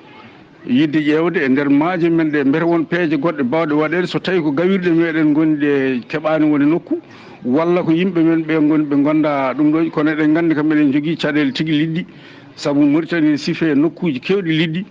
yidde ƴewde e nder maaje men ɗe mbete won peeje goɗɗe bawɗe waɗede so tawi ko gawirɗe meɗen goni ɗe keɓani woni nokku walla ko yimɓe men ɓe goni ɓe gonda ɗum ɗo kono eɗen gandi kam eɗen jogui caɗele tigui liɗɗi saabu Mauritanie sife nokkuji kewɗi liɗɗi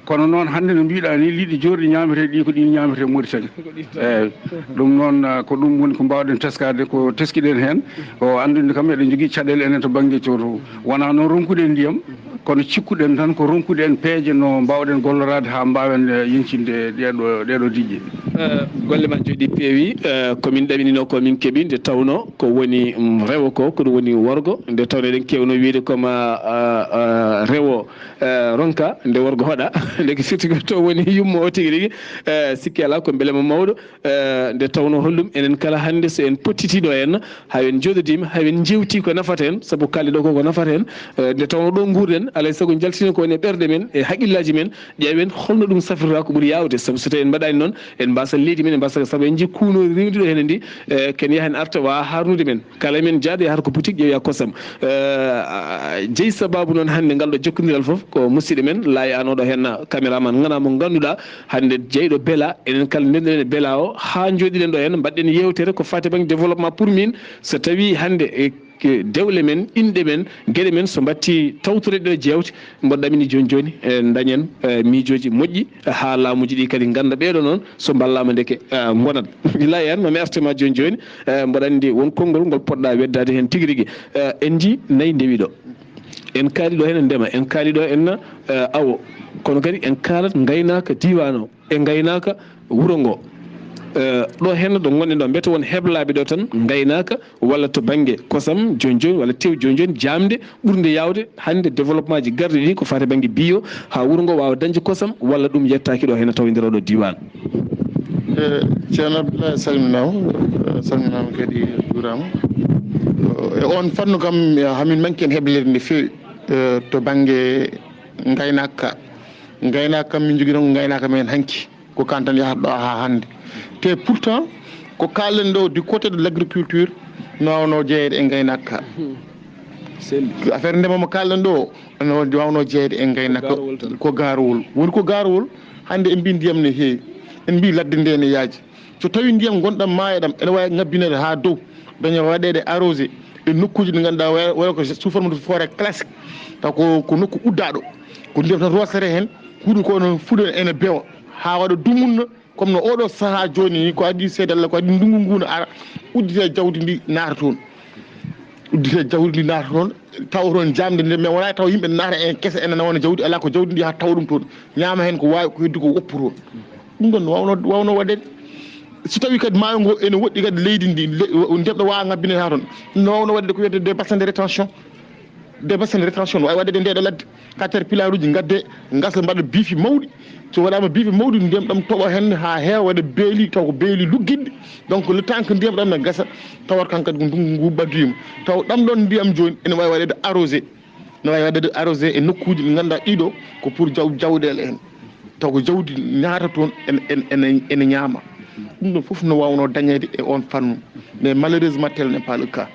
kono noon hannde no mbiɗa ni liɗɗi jorɗi ñamete ɗi ko ɗin ñamete Mauritanie eyyi ɗum noon ko ɗum woni ko mbawɗen teskade ko teskiɗen hen o andude kam eɗen jogui caɗele enen to banggue to wona noon ronkude ndiyam kono cikkuɗen tan ko ronkude en peeje no mbawɗen gollorade ha mbawen yencinde ɗeɗo diƴƴe golle ma jooɗi peewi komin ɗaminino komin keeɓi nde tawno ko woni rewo ko ɗum woni worgo nde tawno eɗen kewno wiide comme rewo ronka nde worgo hoɗa nde ko firti to woni yummo o tigui rigui sikki ala ko beelema mawɗo nde tawno hollum enen kala hande so en pottitiɗo henna hawen jododima hawen jewti ko nafata en saabu kalde ɗo koko nafata en nde tawno ɗo guurɗen alay saago jaltinen ko woni e ɓerde men e haqqillaji men ƴeewen holno ɗum safrira ko ɓuuri yawde saabu so tawi en mbaɗani noon en mbasa leydi men en mbasa saabu en jii kuuno rewdiɗo hen ndi ken yaha en arta wawa harnude men kala men jaaɗo yahata ko boutique ƴeewoya kosam jeeyi sababu noon hande ngal ɗo jokkodiral foof ko musidɗo men laayi anoɗo henna caméraman gana mo ganduɗa hande jeyɗo beela enen kala ndenɗen e beela o ha joɗiɗen ɗo henna mbaɗɗen yewtere ko fati banggue développement pour min so tawi hande dewle men inɗe men gueɗe men so batti tawtore ɗo jewte mboɗɗamini joni dañen miijoji moƴƴi ha laamuji ɗi kadi ganda ɓeɗo noon so ballama ndeke gonat lay hen mami artema joni mboɗa andi won konngol ngol poɗɗa weddade hen tigui rigui en ji nayyi ndewi ɗo en kaali ɗo hen ndema en kaali ɗo en awo kono kadi en kaalat gaynaka diwan o e gaynaka wuuro ngo ɗo hen ɗo gonɗen ɗo mbete won heblaɓe ɗo tan gaynaka walla to banggue kosam joni joni walla tew joni joni jamde ɓurde yawde hande développement ji garde ɗi ko fate banggue bio ha wuuro ngo wawa dañde kosam walla ɗum yettaki ɗo hen taw nder oɗo diwan. ceerno Abdoulaye salminama kadi juurama e on fannu kam hamin manki en heblede nde fewi to banggue gaynaka kam min jogui noon gaynaka men hanki ko kan tan yahata ɗo ha hande te pourtant ko kallen ɗo du côté de l' agriculture nawno jeeyede e gaynaka affaire ndema mo kallen ɗo no wawno jeeyede e gaynaka ko garowol woni ko garowol hande en mbi ndiyam ne heewi en mbi ladde nde ne yaaji so tawi ndiyam gonɗam maayaɗam ene wawi ngabbinede ha dow daña waɗede arrosé e nokkuji ɗi ganduɗa wala ko sous forme de forêt classique taw ko nokku uddaɗo ko ndiyam tan rosere hen huuɗo ko no fuɗo ene bewa ha waɗa dumunna comme no oɗo saaha joni ni ko addi seeɗa Allah ko addi ndungu ngu no ara uddite jawdi ndi naata toon taw toon jamde nde mais wona taw yimɓe naata en kese ene nawna jawdi ala ko jawdi ndi ha tawa ɗum toon ñaama hen ko wawi ko heddi ko woppu toon ɗum ɗon wawno waɗede so tawi kadi maayo ngo ene woɗɗi kadi leydi ndi ndemɗo wawa ngabbine ha toon no wawno waɗede ko wiyete des bassins de rétention no wawi waɗede ndeɗo ladde caterpillar uji gadde gasa mbaɗa biifi mawɗi so waɗama biifi mawɗi ndiyam ɗam toɓa hen ha heewa waɗa beeli taw ko beeli lugguiɗɗi donc le temps que ndiyam ɗam ne gasa tawat kan kadi ko ndungu ngu ɓadoyima taw ɗam ɗon ndiyam joni ene wawi waɗede arrosé e nokkuji ɗi ganduɗa ɗiɗo ko pour jawɗele en taw ko jawdi ñaata toon ene ñaama ɗum ɗon foof no wawno dañede e on fannu mais malheureusement tel n'est pas le cas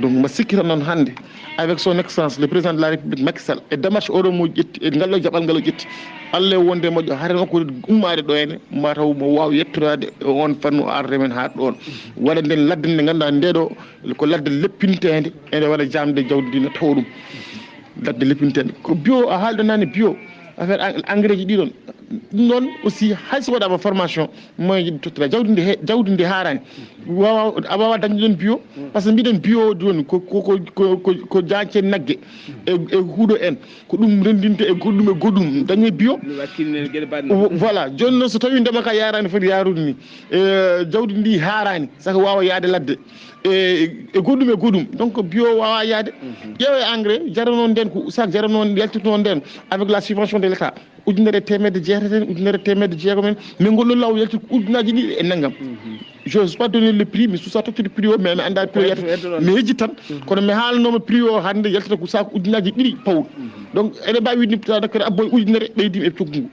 donc mbi sikkita noon hande avec son excellence le président de la république Macky Sall e démarche oɗo mo ƴetti e ngal jaɓal ngal o ƴetti Allah e wonde moƴƴo hare nokko ummade ɗo henne mataw mo waw yettorade e on fannu arde men ha ɗon waɗa nden ladde nde ganduɗa ndeɗo ko ladde leppintede ene waɗa jamde jawdi ndi no tawa ɗum ladde leppintede ko bio a haalde nane bio affaire engrais ji ɗiɗon ɗum noon aussi hayso waɗama formation moyen jiɗi tottora jawdi ndi harani a wawa dañde ɗon bio par ce que mbiɗen bio joni ko jancen naggue e huuɗo en ko ɗum rendinte e goɗɗum dañe bio voilà joni noon so tawi ndema ka yarani foti yarude ni jawdi ndi harani saka wawa yaade ladde e goɗɗum donc bio wawa yaade ƴeewe engrais jarano nden ko sac jarano yaltirno nden avec la subvention de l' état ujunere temedde jeetati en ujunere temedde jeegom en mais ngol ɗon law yalti ko ujunaji ɗiɗi e naggam je n'ose pas donner le prix mais susa tottude prix o mais mi anda prix o yalta mi hejji tan kono mi haalnoma prix o hande yaltata ko sac ujunaji ɗiɗi pawɗo donc eɗen mbawi widni dakar abboye ujunere ɓeydima e coggu ngu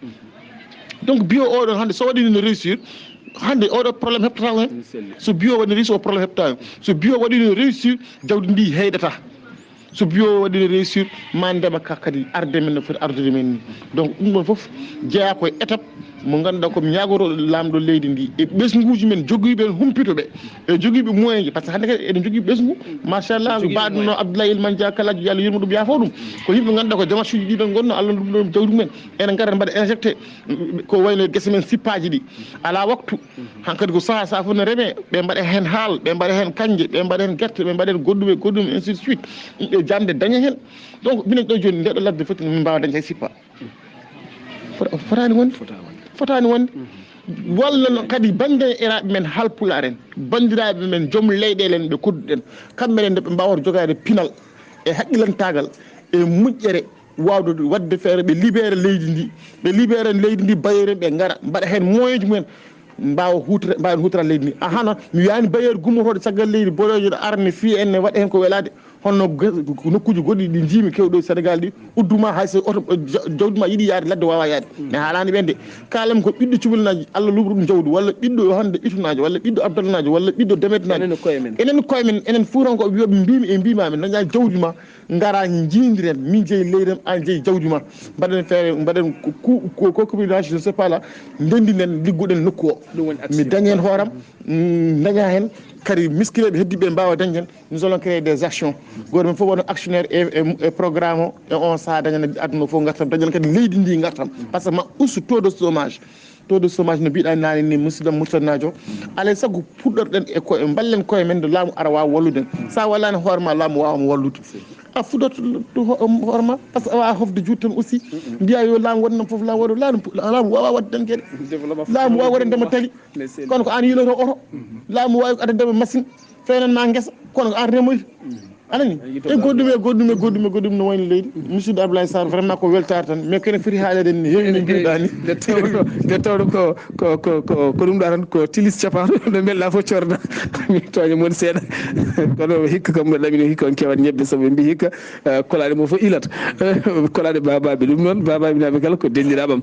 donc bio oɗon hande so waɗini no réussir hande oɗo probléme heɓtata hen so bio waɗi réussir o probléme heɓtata hen so bio waɗino réussir jawdi ndi heydata so bio waɗino réussir ma ndema ka kadi arde men no foti ardude men ni donc ɗum ɗon foof jeeya koye étape mo ganduɗa komi ñagoroɗo lamɗo leydi ndi e ɓesguji men joguiɓe en humpitoɓe e joguiɓe moyen ji par ce que hande kadi eɗen jogui ɓesgu machallah mbaɗuno Abdoulaye Ilman Dia kalaji yo Allah yurmo ɗum yaafo ɗum ko yimɓe ganduɗa ko démarche uji ɗiɗon gonno Allah ɗum ɗon jawdi mumen ene gara mbaɗa injecté ko wayno guese men sippaji ɗi ala waktu hankkadi ko saaha fof ne reeme ɓe mbaɗa hen haal ɓe mbaɗa hen kanje ɓe mbaɗa hen guerte ɓe mbaɗa hen goɗɗum ainsi de suite ɓe jamde daña hen donc minen ɗo joni ndeɗo ladde foti min mbawa dañde hay sippa fotani wonde walla no kadi bande eraɓe men halpulaar en bandiraɓe men joom leyɗele en ɓe kodduɗen kamɓene nde ɓe mbawata jogade pinal e haqqilantagal e moƴƴere wawde wadde feere ɓe libéré leydi ndi bayeure ɓe gara mbaɗa hen moyen ji mumen mbawa hutora leydi ndi ahana mi wiyani bayeure gummotoɗo caggal leydi boɗoje ɗo arne fi enne waɗa hen ko welade honno nokkuji goɗɗi ɗi jiimi kewɗo Sénégal ɗi udduma hayso oto jawdi ma yiiɗi yaade ladde wawa yaade mais haalani ɓende kalem ko ɓiɗɗo cubalnaji Allah lubru ɗum jawdi walla ɓiɗɗo hande itunaji walla ɓiɗɗo abdalnaji walla ɓiɗɗo demetnaji enen koye men enen fuurankoɓe wiyoɓe mbimi e mbimami daña jawdi ma gara jiidiren min jeeyi leydam an jeeyi jawdi ma mbaɗen feere mbaɗen cocominage je ne sais pas là ndendinen liggoɗen nokku o mi dañi hen hooram daña hen kadi miskineɓe heddiɓe mbawa dañde hen nous allons créer des actions goto men fof wona actionnaire e programme o e on saaha dañana aduna fof gartam dañana kadi leydi ndi gartam par ce que ma ustu taux de chômage no mbiɗa nani ni musidɗam murtanajo alay saago puɗɗorɗen e koye ballen koye men de laamu ara wawa wallude en sa wallani hoorema laamu wawama wallude a fuɗɗoto hoore ma par ce que a wawa hofde juuɗe tan aussi mbiya yo laamu waɗanam foof laamu waɗo laamu wawa wadde tan gueɗe laamu wawa waɗandema tali kono ko an yiiloto oto laamu wawi addandema machine fewnanma guesa kono ko an remoyta anani e goɗɗum no wayno leydi monsieur Abdoulaye Saar vraiment ko weltare tan mais kene foti haalede ne heewi no mbiruɗa ni nde tawɗo ko ɗum ɗa tan ko tilis capato no belɗa fof corda mi toña moon seeɗa kono hikka kam mbiɗa ɗamini hikka on kewat ñebbe saabu mbi hikka kolaɗe mo fof ilata kolaɗe babaɓe ɗum noon babaɓe naɓe kala ko dendiraɓam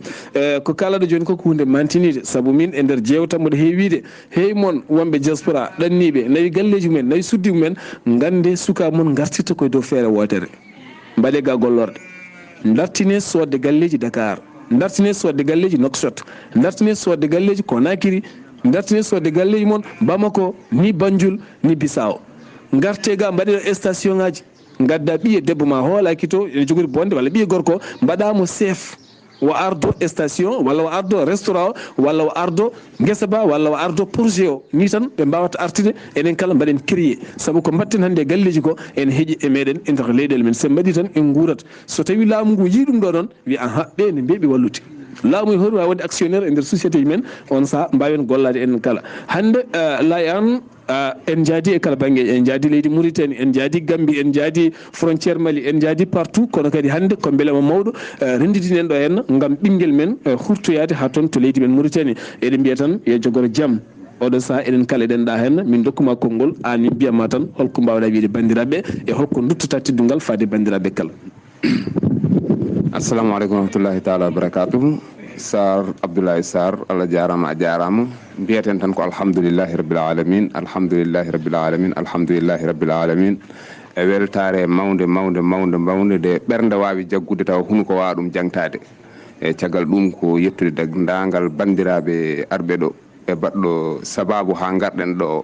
ko kalaɗo joni koko hunde mantinide saabu min e nder jewtammoɗo heewide heewi moon wonɓe diaspora ɗanniɓe nawi galleji mumen nawi suddi mumen gande suka mon gartirta koye dow feere wotere mbaɗe ga gollorɗe dartine sodde galleji Dakar dartine sodde galleji Nouakchott dartine sodde galleji Conakry dartine sodde galleji moon Bamako ni Banjul ni Bissau garte ga mbaɗe station ngaji gadda ɓiye debbo ma hoolaki to ene jogori bonde walla ɓiye gorko mbaɗamo chef o ardo station walla o ardo restaurant walla o ardo guesa ba walla o ardo projet o ni tan ɓe mbawata artide enen kala mbaɗen créé saabu ko mbatten hannde galleji ko en heeƴi e meɗen enter leyɗele men sen mbaɗi tan en guurat so tawi laamu ngu yii ɗum ɗo ɗon wiya aha ɓe ne mbeɓi wallude laamu e hoore wawi wonde actionnaire e nder société ji men on saaha mbawen gollade enen kala hannde layan en jaadi e kala banggue en jaadi leydi Mauritanie en jaadi Gambie en jaadi frontiére Mali en jaadi partout kono kadi hannde ko beelema mawɗo rendidinen ɗo henna gam ɓinguel men hurtoyade ha toon to leydi men Mauritanie eɗen mbiya tan yo jogoro jaam oɗon saaha eɗen kala eɗen ɗa henna min dokkuma konngol an mbiyatma tan holko mbawɗa wiide bandiraɓe e holko duttata teddugal fade bandiraɓe kala assalamu aleykum warahmatullahi taala wabarakatuhu Sar Abdullaahi Saar Allah jarama a jarama mbiyeten tan ko alhamdulillahi rabbil alamin alhamdulillahi rabbil alamin alhamdulillahi rabbil alamin e weltare mawde de ɓernde wawi jaggude taw hunko wawa ɗum jangtade e caggal ɗum ko yettude dagal bandiraɓe arɓe ɗo e baɗɗo sababu ha garɗen ɗo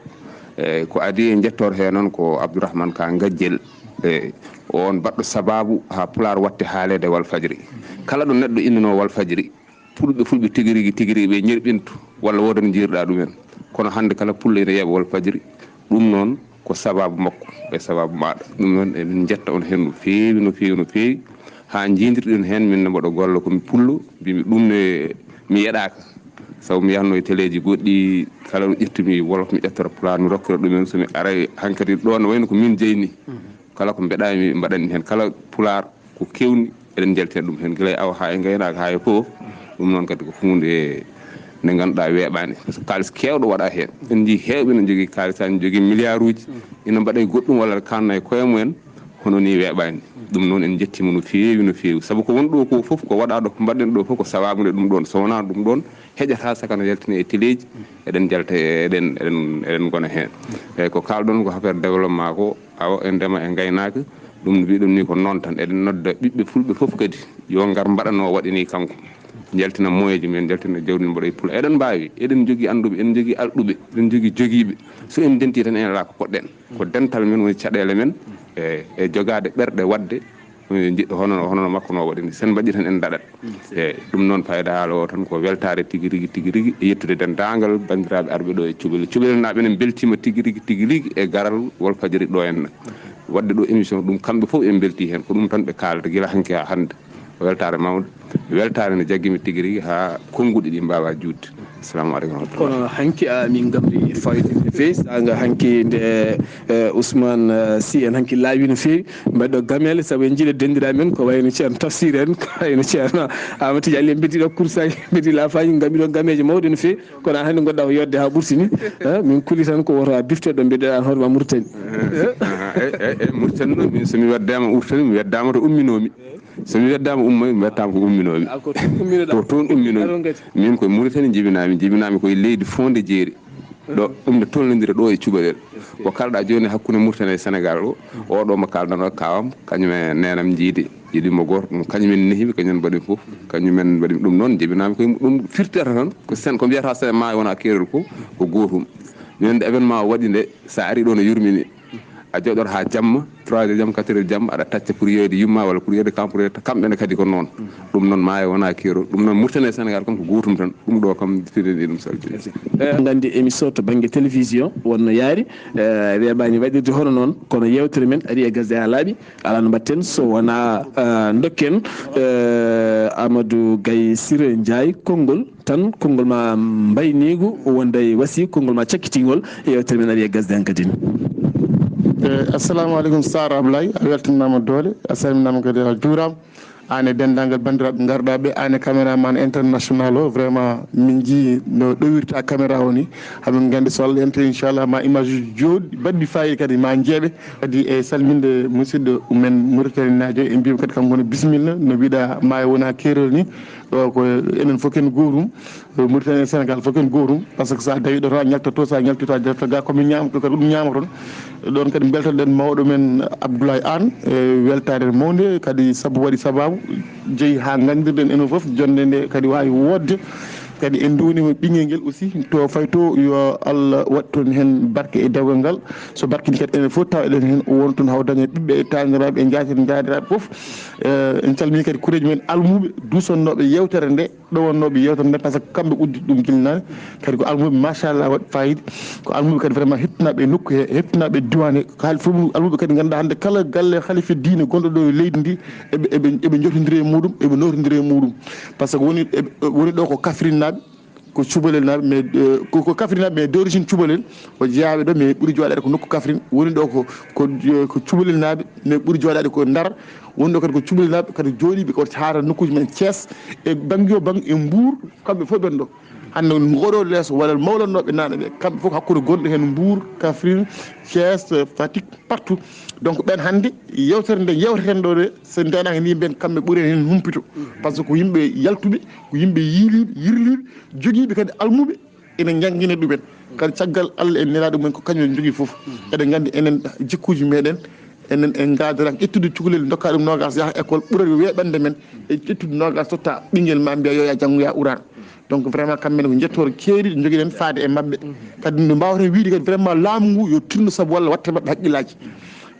e ko adi e jettor he noon ko Abdourahmane Ka Gajjel e on baɗɗo sababu ha Pular watte haalede Walfadjri kala ɗo neɗɗo innano Walfadjri fulɓe tigi rigui ɓe ñerɓintu walla woda no jiirɗa ɗumen kono hande kala pullo ene yeeɓa Walfadjri ɗum noon ko sababu makko e sababu maɗa ɗum noon emin jetta on hen no feewi ha jiidirɗen hen min ne mbaɗo golla komi pullo mbimi ɗum ne mi yeɗaka sabu mi yahanno e téléji goɗɗi kala ɗo ƴettumi wolof mi ƴettora Pular mi rokkira ɗumen somi aray hankkadi ɗo no wayno ko min jeyni kala ko mbeɗami mbaɗanmi hen kala Pular ko kewni eɗen jaltina ɗum hen guila e awa ha e gaynaka ha e foof ɗum noon kadi ko hunde nde ganduɗa weeɓani par ce que kalis kewɗo waɗa hen en jii hewɓe ne jogui kalis ne jogui milliard uji ina mbaɗa goɗɗum walla kanna e koye mumen hono ni weeɓani ɗum noon en jettima no feewi saabu ko woni ɗo ko foof ko waɗa ɗo ko mbaɗɗen ɗo foof ko sababude ɗum ɗon so wona ɗum ɗon heƴata sakano yaltina e téléji eɗen jalta eɗen gona hen eyyi ko kalɗon ko affaire développement ko awa e ndema e gaynaka ɗum no mbiɗum ni ko noon tan eɗen nodda ɓiɓɓe fulɓe foof kadi yo gar mbaɗano waɗini kanko jaltina moyeji men jaltina jawdi mbaɗo e Puula eɗen mbawi eɗen jogui anduɓe eɗen jogui alɗuɓe eɗen jogui joguiɓe so en denti tan en ala ko poɗɗen ko dental men woni caɗele men e jogade ɓerɗe wadde jiɗɗo hono makko no waɗini sen mbaɗi tan en daɗat e ɗum noon fayida haala o tan ko weltare tigui rigui e yettude dendagal bandiraɓe arɓe ɗo e cuɓel naɓe ene beltima tigui rigui e garal Walfadjri ɗo henna wadde ɗo émission ɗum kamɓe foof en belti hen ko ɗum tan ɓe kalata guila hanki ha hande weltare mawde weltare ne jaggimi tigui rigui ha konnguɗi ɗi mbawa judde assalamu aleykum kono hanki min gamri fayde no fewi saga hanki nde Ousmane Sy en hanki laawi no fewi mbaɗɗo gamele saabu en jiiɗe dendira men ko wayno ceerno Tafsir en ko wayno ceerno Amadou Tidiane en beddiɗo coursaji beddi lafaji gamiɗo gameji mawɗe no fewi kono an hannde gonɗa ko yodde ha ɓuurtini min kuuli tan ko woto bifteɗo mbiɗeɗa hoorema Mauritanie Mauritanie noon somi weddama urtani mi weddama to umminomi somi weddama ummoy mi wettama ko umminomi to toon umminomi min koye Mauritanie jibinami koye leydi fonde jeeri ɗo ɗum ne tolnodira ɗo e cuɓalel ko kalɗa joni hakkude Mauritanie e Sénégal o oɗo mo kalɗano kawam kañumen nenam jiiɗimo goto ɗum kañumen nehimi kañumen mbaɗi foof kañumen mbaɗi ɗum noon jibinami koye ɗum firtata tan ko mbiyata sen ma wona keerol ko gotum minen nde événement o waɗi nde sa ari ɗo no yurmini a jooɗor ha jamma 3 heures jamma 4 heures jamma aɗa tacca pour yeyde yumma walla pour yeyde camp pour yeyde kamɓene kadi ko noon ɗum noon maayo wona keero ɗum noon Mauritanie Sénégal kam ko gootum tan ɗum ɗo kam firde ɗum saltini gandi émission to banggue télévision wonno yaari weeɓani waɗirde hono noon kono yewtere men ari e gasde ha laaɓi ala no mbatten so wona dokken Amadou Gaye Siré Ndiaye konngol tan konngol ma mbaynigu wonde wasi konngol ma cakkitingol e yewtere men ari e gasde han kadi assalamu aleykum Saar Abdoulaye a weltanama doole a salminama kadi a juurama ane dendagal bandiraɓe garɗaɓe ane caméraman international o vraiment min jii no ɗowirta caméra o ni hamin gandi so Allah ente inchallah ma image uji joɗɗi badɗi fayida kadi ma jeeɓe kadi e salminde musidɗo men Mauritanie najo e mbima kadi kam woni bisimilla no mbiɗa maayo wona keerol ni ɗo ko enen fof ken gootum Mauritanie Sénégal fof ken gootum par ce que sa dawi ɗo to a ñaltoto sa ñaltito a jalta ga komin ñamto kadi ɗum ñama toon ɗon kadi beltoɗen mawɗo men Abdoulaye Anne e weltare mawde kadi saabu waɗi sababu jeeyi ha gandirɗen enen foof jonde nde kadi wawi wodde kadi en duunima ɓinguel nguel aussi to fay to yo Allah waɗ toon hen barke e dewgal ngal so barkini kadi enen foof taw eɗen hen won toon haw dañe ɓiɓɓe e taniraɓe e jadiraɓe foof en calmini kadi kureji men almuɓe dusonnoɓe yewtere nde ɗowonnoɓe yewtere nde par ce que kamɓe uddi ɗum guilnani kadi ko almuɓe machallah waɗi fayida ko almuɓe kadi vraiment hettinaɓe nokku he hettinaɓe diwan he haali fof almuɓe kadi ganduɗa hande kala galle halife diine gonɗo ɗo e leydi ndi eɓe jotodiri e muɗum eɓe notodiri e muɗum par ce que woni ɗo ko Kafrine ko cubalel naɓe mais ko Kafrine naɓe mais d' origine cubalel o jeeyaɓe ɗo mais ɓuuri joɗade ko nokku Kafrine woni ɗo ko cubalel naɓe mais ɓuuri joɗade ko Ndar woni ɗo kadi ko cubalel naɓe kadi jooɗiɓe ko haara nokkuji men Thiès e banggue o banggue e Mbour kamɓe fof ɓen ɗo hande ngoɗo leeso walla mawlannoɓe nane ɓe kamɓe fof hakkude gonɗo hen Mbour Kafrine Thiès Fatick partout donc ɓen hande yewtere nde yewteten ɗo de so ndenaka ni ɓen kamɓe ɓuuri hen humpito par ce que ko yimɓe yaltuɓe ko yimɓe yiiliɓe yirliɓe joguiɓe kadi almuɓe ene jangguine ɗumen kadi caggal Allah en nelaɗo mumen ko kañum en jogui foof eɗen gandi enen jikkuji meɗen enen en gadara ƴettude cukalel dokka ɗum nogas yaaha école ɓuurata weɓande men e ƴettude nogas totta ɓinguel ma mbiya yo ya janggoya uran donc vraiment kamɓene ko jettore keeri ɗe joguiɗen faade e mabɓe kadi no mbawten wiide kadi vraiment laamu ngu yo tinno saabu walla watte mabɓe haqqillaji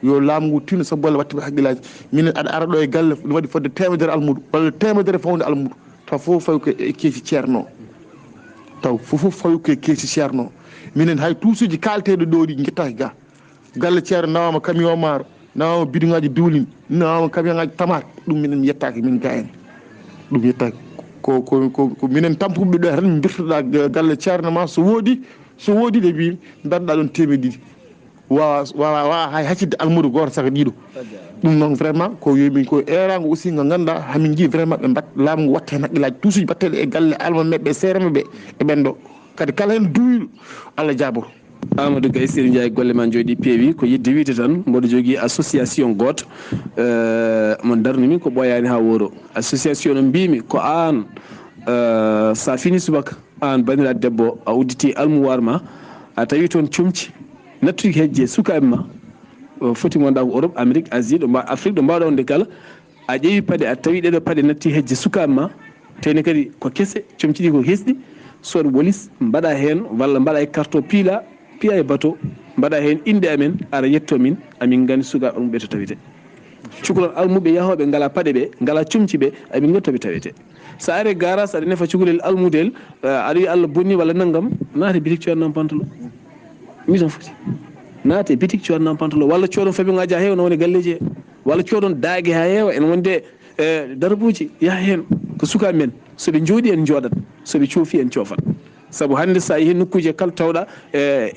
yo laamu ngu tinno saabu walla watte mabɓe haqqillaji minen aɗa ara ɗo e galle ɗum waɗi fodde temedere almudo walla temedere fawde almudo taw fof fawi ko e keesi ceerno taw fof fawi ko e keesi ceerno minen hay tuusuji kalteɗo ɗo ɗi guettaki ga galle ceerno nawama camion maaro nawama bidon ngaji diwlin nawama camion ngaji tomate ɗum minen yettaki min ga en ɗum yettaki ko minen tampuɓe ɗo tan min birtoɗa galle ceerno ma so woodi ɗe mbi mbaɗɗa ɗon temedde ɗiɗi wawa hay haccidde almudo goto saka ɗiɗo ɗum noon vraiment ko yomin ko erago aussi ngo ganduɗa hamin jii vraiment ɓe mbat laamu ngu watte hen haqqillaji tuusuji batteɗe e galle alma meɓɓe seerema ɓe e ɓen ɗo kadi kala hen duwiɗo Allah jaboto Amadou Gaye Siré Ndiaye golle ma jooɗi peewi ko yidde wiide tan mboɗo jogui association goto mo darnimi ko ɓoyani ha woro association no mbimi ko an sa fini subaka an bandiraɗo debbo a udditi almuwar ma a tawi toon comci nattuki hejje sukaɓe ma foti gonɗa ko Europe Amérique Asie ɗo Afrique ɗo mbawɗa wonde kala a ƴeewi paɗe a tawi ɗeɗo paɗe natti hejje sukaɓe ma tawni kadi ko kese comci ɗi ko hesɗi soɗo wolis mbaɗa hen walla mbaɗa e carton piya e bateau mbaɗa hen inde amen ara yetto min amin gandi sukaɓe almuɓe to tawite cukalel almuɓe yahoɓe ngala paɗe ɓe ngala comci ɓe amin gandi toɓe tawite sa ari garage aɗa nefa cukalel almudel aɗa wi Allah bonni walla naggam naate bitik codanam pantalon mission foti naate bitik codanam pantalon walla coɗon fabi ngaji ha heewa no woni galleji he walla coɗon dague ha heewa ene wonde darbuji yaha hen ko sukaɓe men soɓe jooɗi en jooɗat soɓe coofi en coofat saabu hande sa yeehi nokkuje kala tawɗa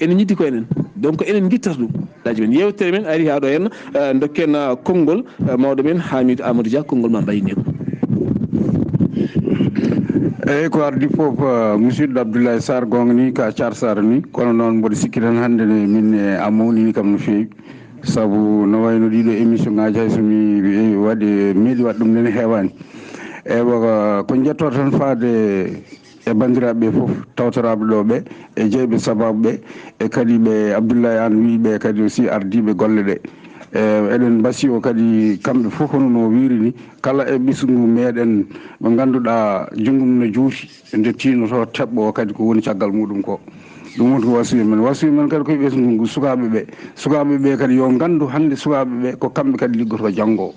ene ñiddi ko enen donc enen guittata ɗum daji men yewtere men ari ha ɗo henna dokken konngol mawɗo men Hamidou Amadou Dia konngol ma mbayni ko eyyi ko ardi foof musidɗo Abdoulaye Saar gonga ni ka Thiar Sar ni kono noon mboɗo sikki tan hande min a mawnini kam no fewi saabu no wayno ɗiɗo émission ngaji hay somi waɗi meeɗi waɗ ɗum nene heewani eyyi ko jetto tan faade e bandiraɓe foof tawtoraɓe ɗo ɓe e jeeɓe sababu ɓe e kadi ɓe Abdoulaye An wiɓe kadi aussi ardiɓe golle ɗe eɗen mbasi o kadi kamɓe fof hono no wiiri ni kala e ɓisgu meɗen ɓe ganduɗa junggum no juuti nde tinoto teɓɓo o kadi ko woni caggal muɗum ko ɗum woni ko wasiya men kadi koye ɓesngu sukaɓe ɓe kadi yo gandu hande sukaɓe ɓe ko kamɓe kadi liggoto janggo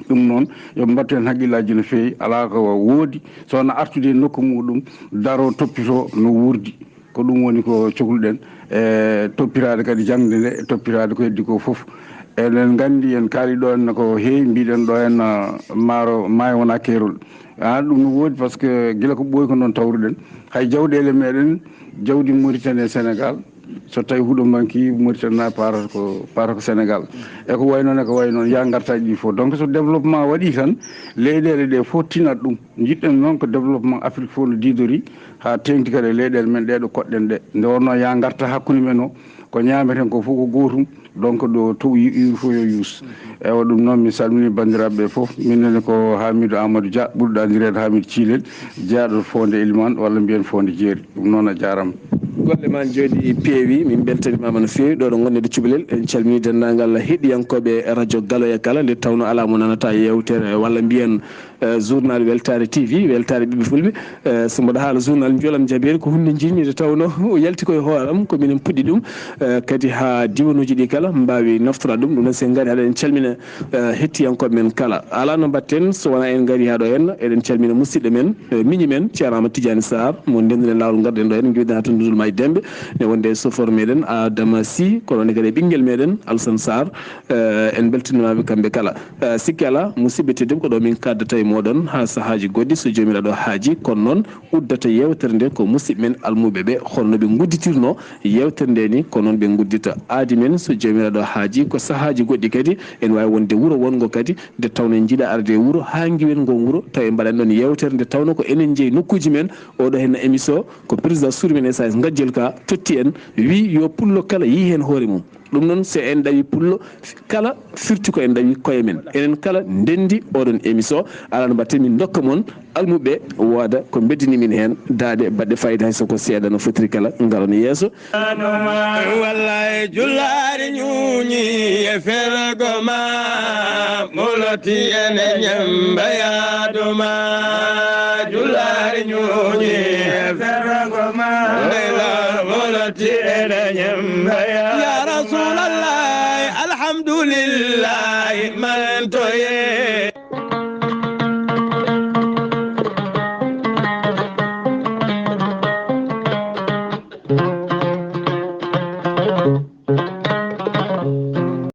ɗum noon yoɓe mbattu hen haqqillaji no fewi ala ko woodi sowno artude e nokku muɗum daro toppito no wurdi ko ɗum woni ko cohluɗen e toppitade kadi jangde nde toppitade ko heddi ko foof eɗen gandi en kaali ɗo henna ko heewi mbiɗen ɗo henna maayo wona keerol ɗum no woodi par ce que guila ko ɓooyi ko noon tawruɗen hay jawɗele meɗen jawdi Mauritanie e Sénégal so tawi huuɗo manki Mauritanie na parata ko Sénégal e ko way noon ya gartaji ɗi fof donc so développement waɗi tan leyɗele ɗe fof tinat ɗum jiɗɗen noon ko développement Afrique fof no didori ha tengti kadi e leyɗele men ɗeɗo koɗɗen ɗe nde wonno ya garta hakkude men o ko ñameten ko fof ko gotum donc ɗo to yiɗi fof yo yuus ewa ɗum noon mi salmini bandiraɓe fof minenne ko Hamidou Amadou Dia ɓurɗo andirede Hamidou Thilel jeeyaɗo Fonde Elimane walla mbiyen Fonde Jeeri ɗum noon a jarama golle ma jooɗi peewi min beltanimama no fewi ɗo ɗo gonɗe cubalel en calmini dendagal heɗiyankoɓe radio Galoya Kala nde tawno ala mo nanata yewtere walla mbiyen journal weltare TV weltare ɓiɓe fulɓe so mboɗo haala journal jolam jaabiri ko hunde jinñide tawno o yalti koye hooram ko minen puɗɗi ɗum kadi ha diwanuji ɗi kala mbawi naftora ɗum ɗum noon sen gaari haɗa en calmina hettiyankoɓe men kala ala no mbatten so wona en gaari haɗo henna eɗen calmina musidɗo men miñi men ceerama Tidiane Sarr mo ndenduɗen lawol garɗen ɗo hen joɗiɗen ha to Ndudul May Dembe ne wonde chauffeur meɗen Adama Sy kono ne kadi ɓinguel meɗen Alsane Sarr en beltanimaɓe kamɓe kala sikki ala musidɓe tedduɓe ko ɗo min kaddata e moɗon ha sahaji goɗɗi so jomiraɗo haaji kono noon uddata yewtere nde ko musidɓe men almuɓe ɓe holno ɓe gudditirno yewtere nde ni ko noon ɓe guddita aadi men so jomiraɗo haaji ko sahaji goɗɗi kadi en wawi wonde wuuro wongo kadi nde tawno en jiiɗa arde e wuuro ha guiwen ngo wuuro taw en mbaɗan ɗon yewtere nde tawno ko enen jeeyi nokkuji men oɗo hen émission ko président suuri men SAS Gadjel Ka totti en wi yo pullo kala yi hen hoore mum ɗum noon so en ɗawi pullo kala firti ko en ɗawi koye men enen kala ndendi oɗon émission ala no mbatten min dokka moon almuɓe wooda ko beddini min hen daade baɗɗe fayida hay soko seeɗa no fotiri kala garono yeeso wallahi jullari ñuuñi e fergoma moloti ene ñembayaduma jullari ñuuñi e fergoma moloti ene ñembaya ya rasulallah alhamdulillah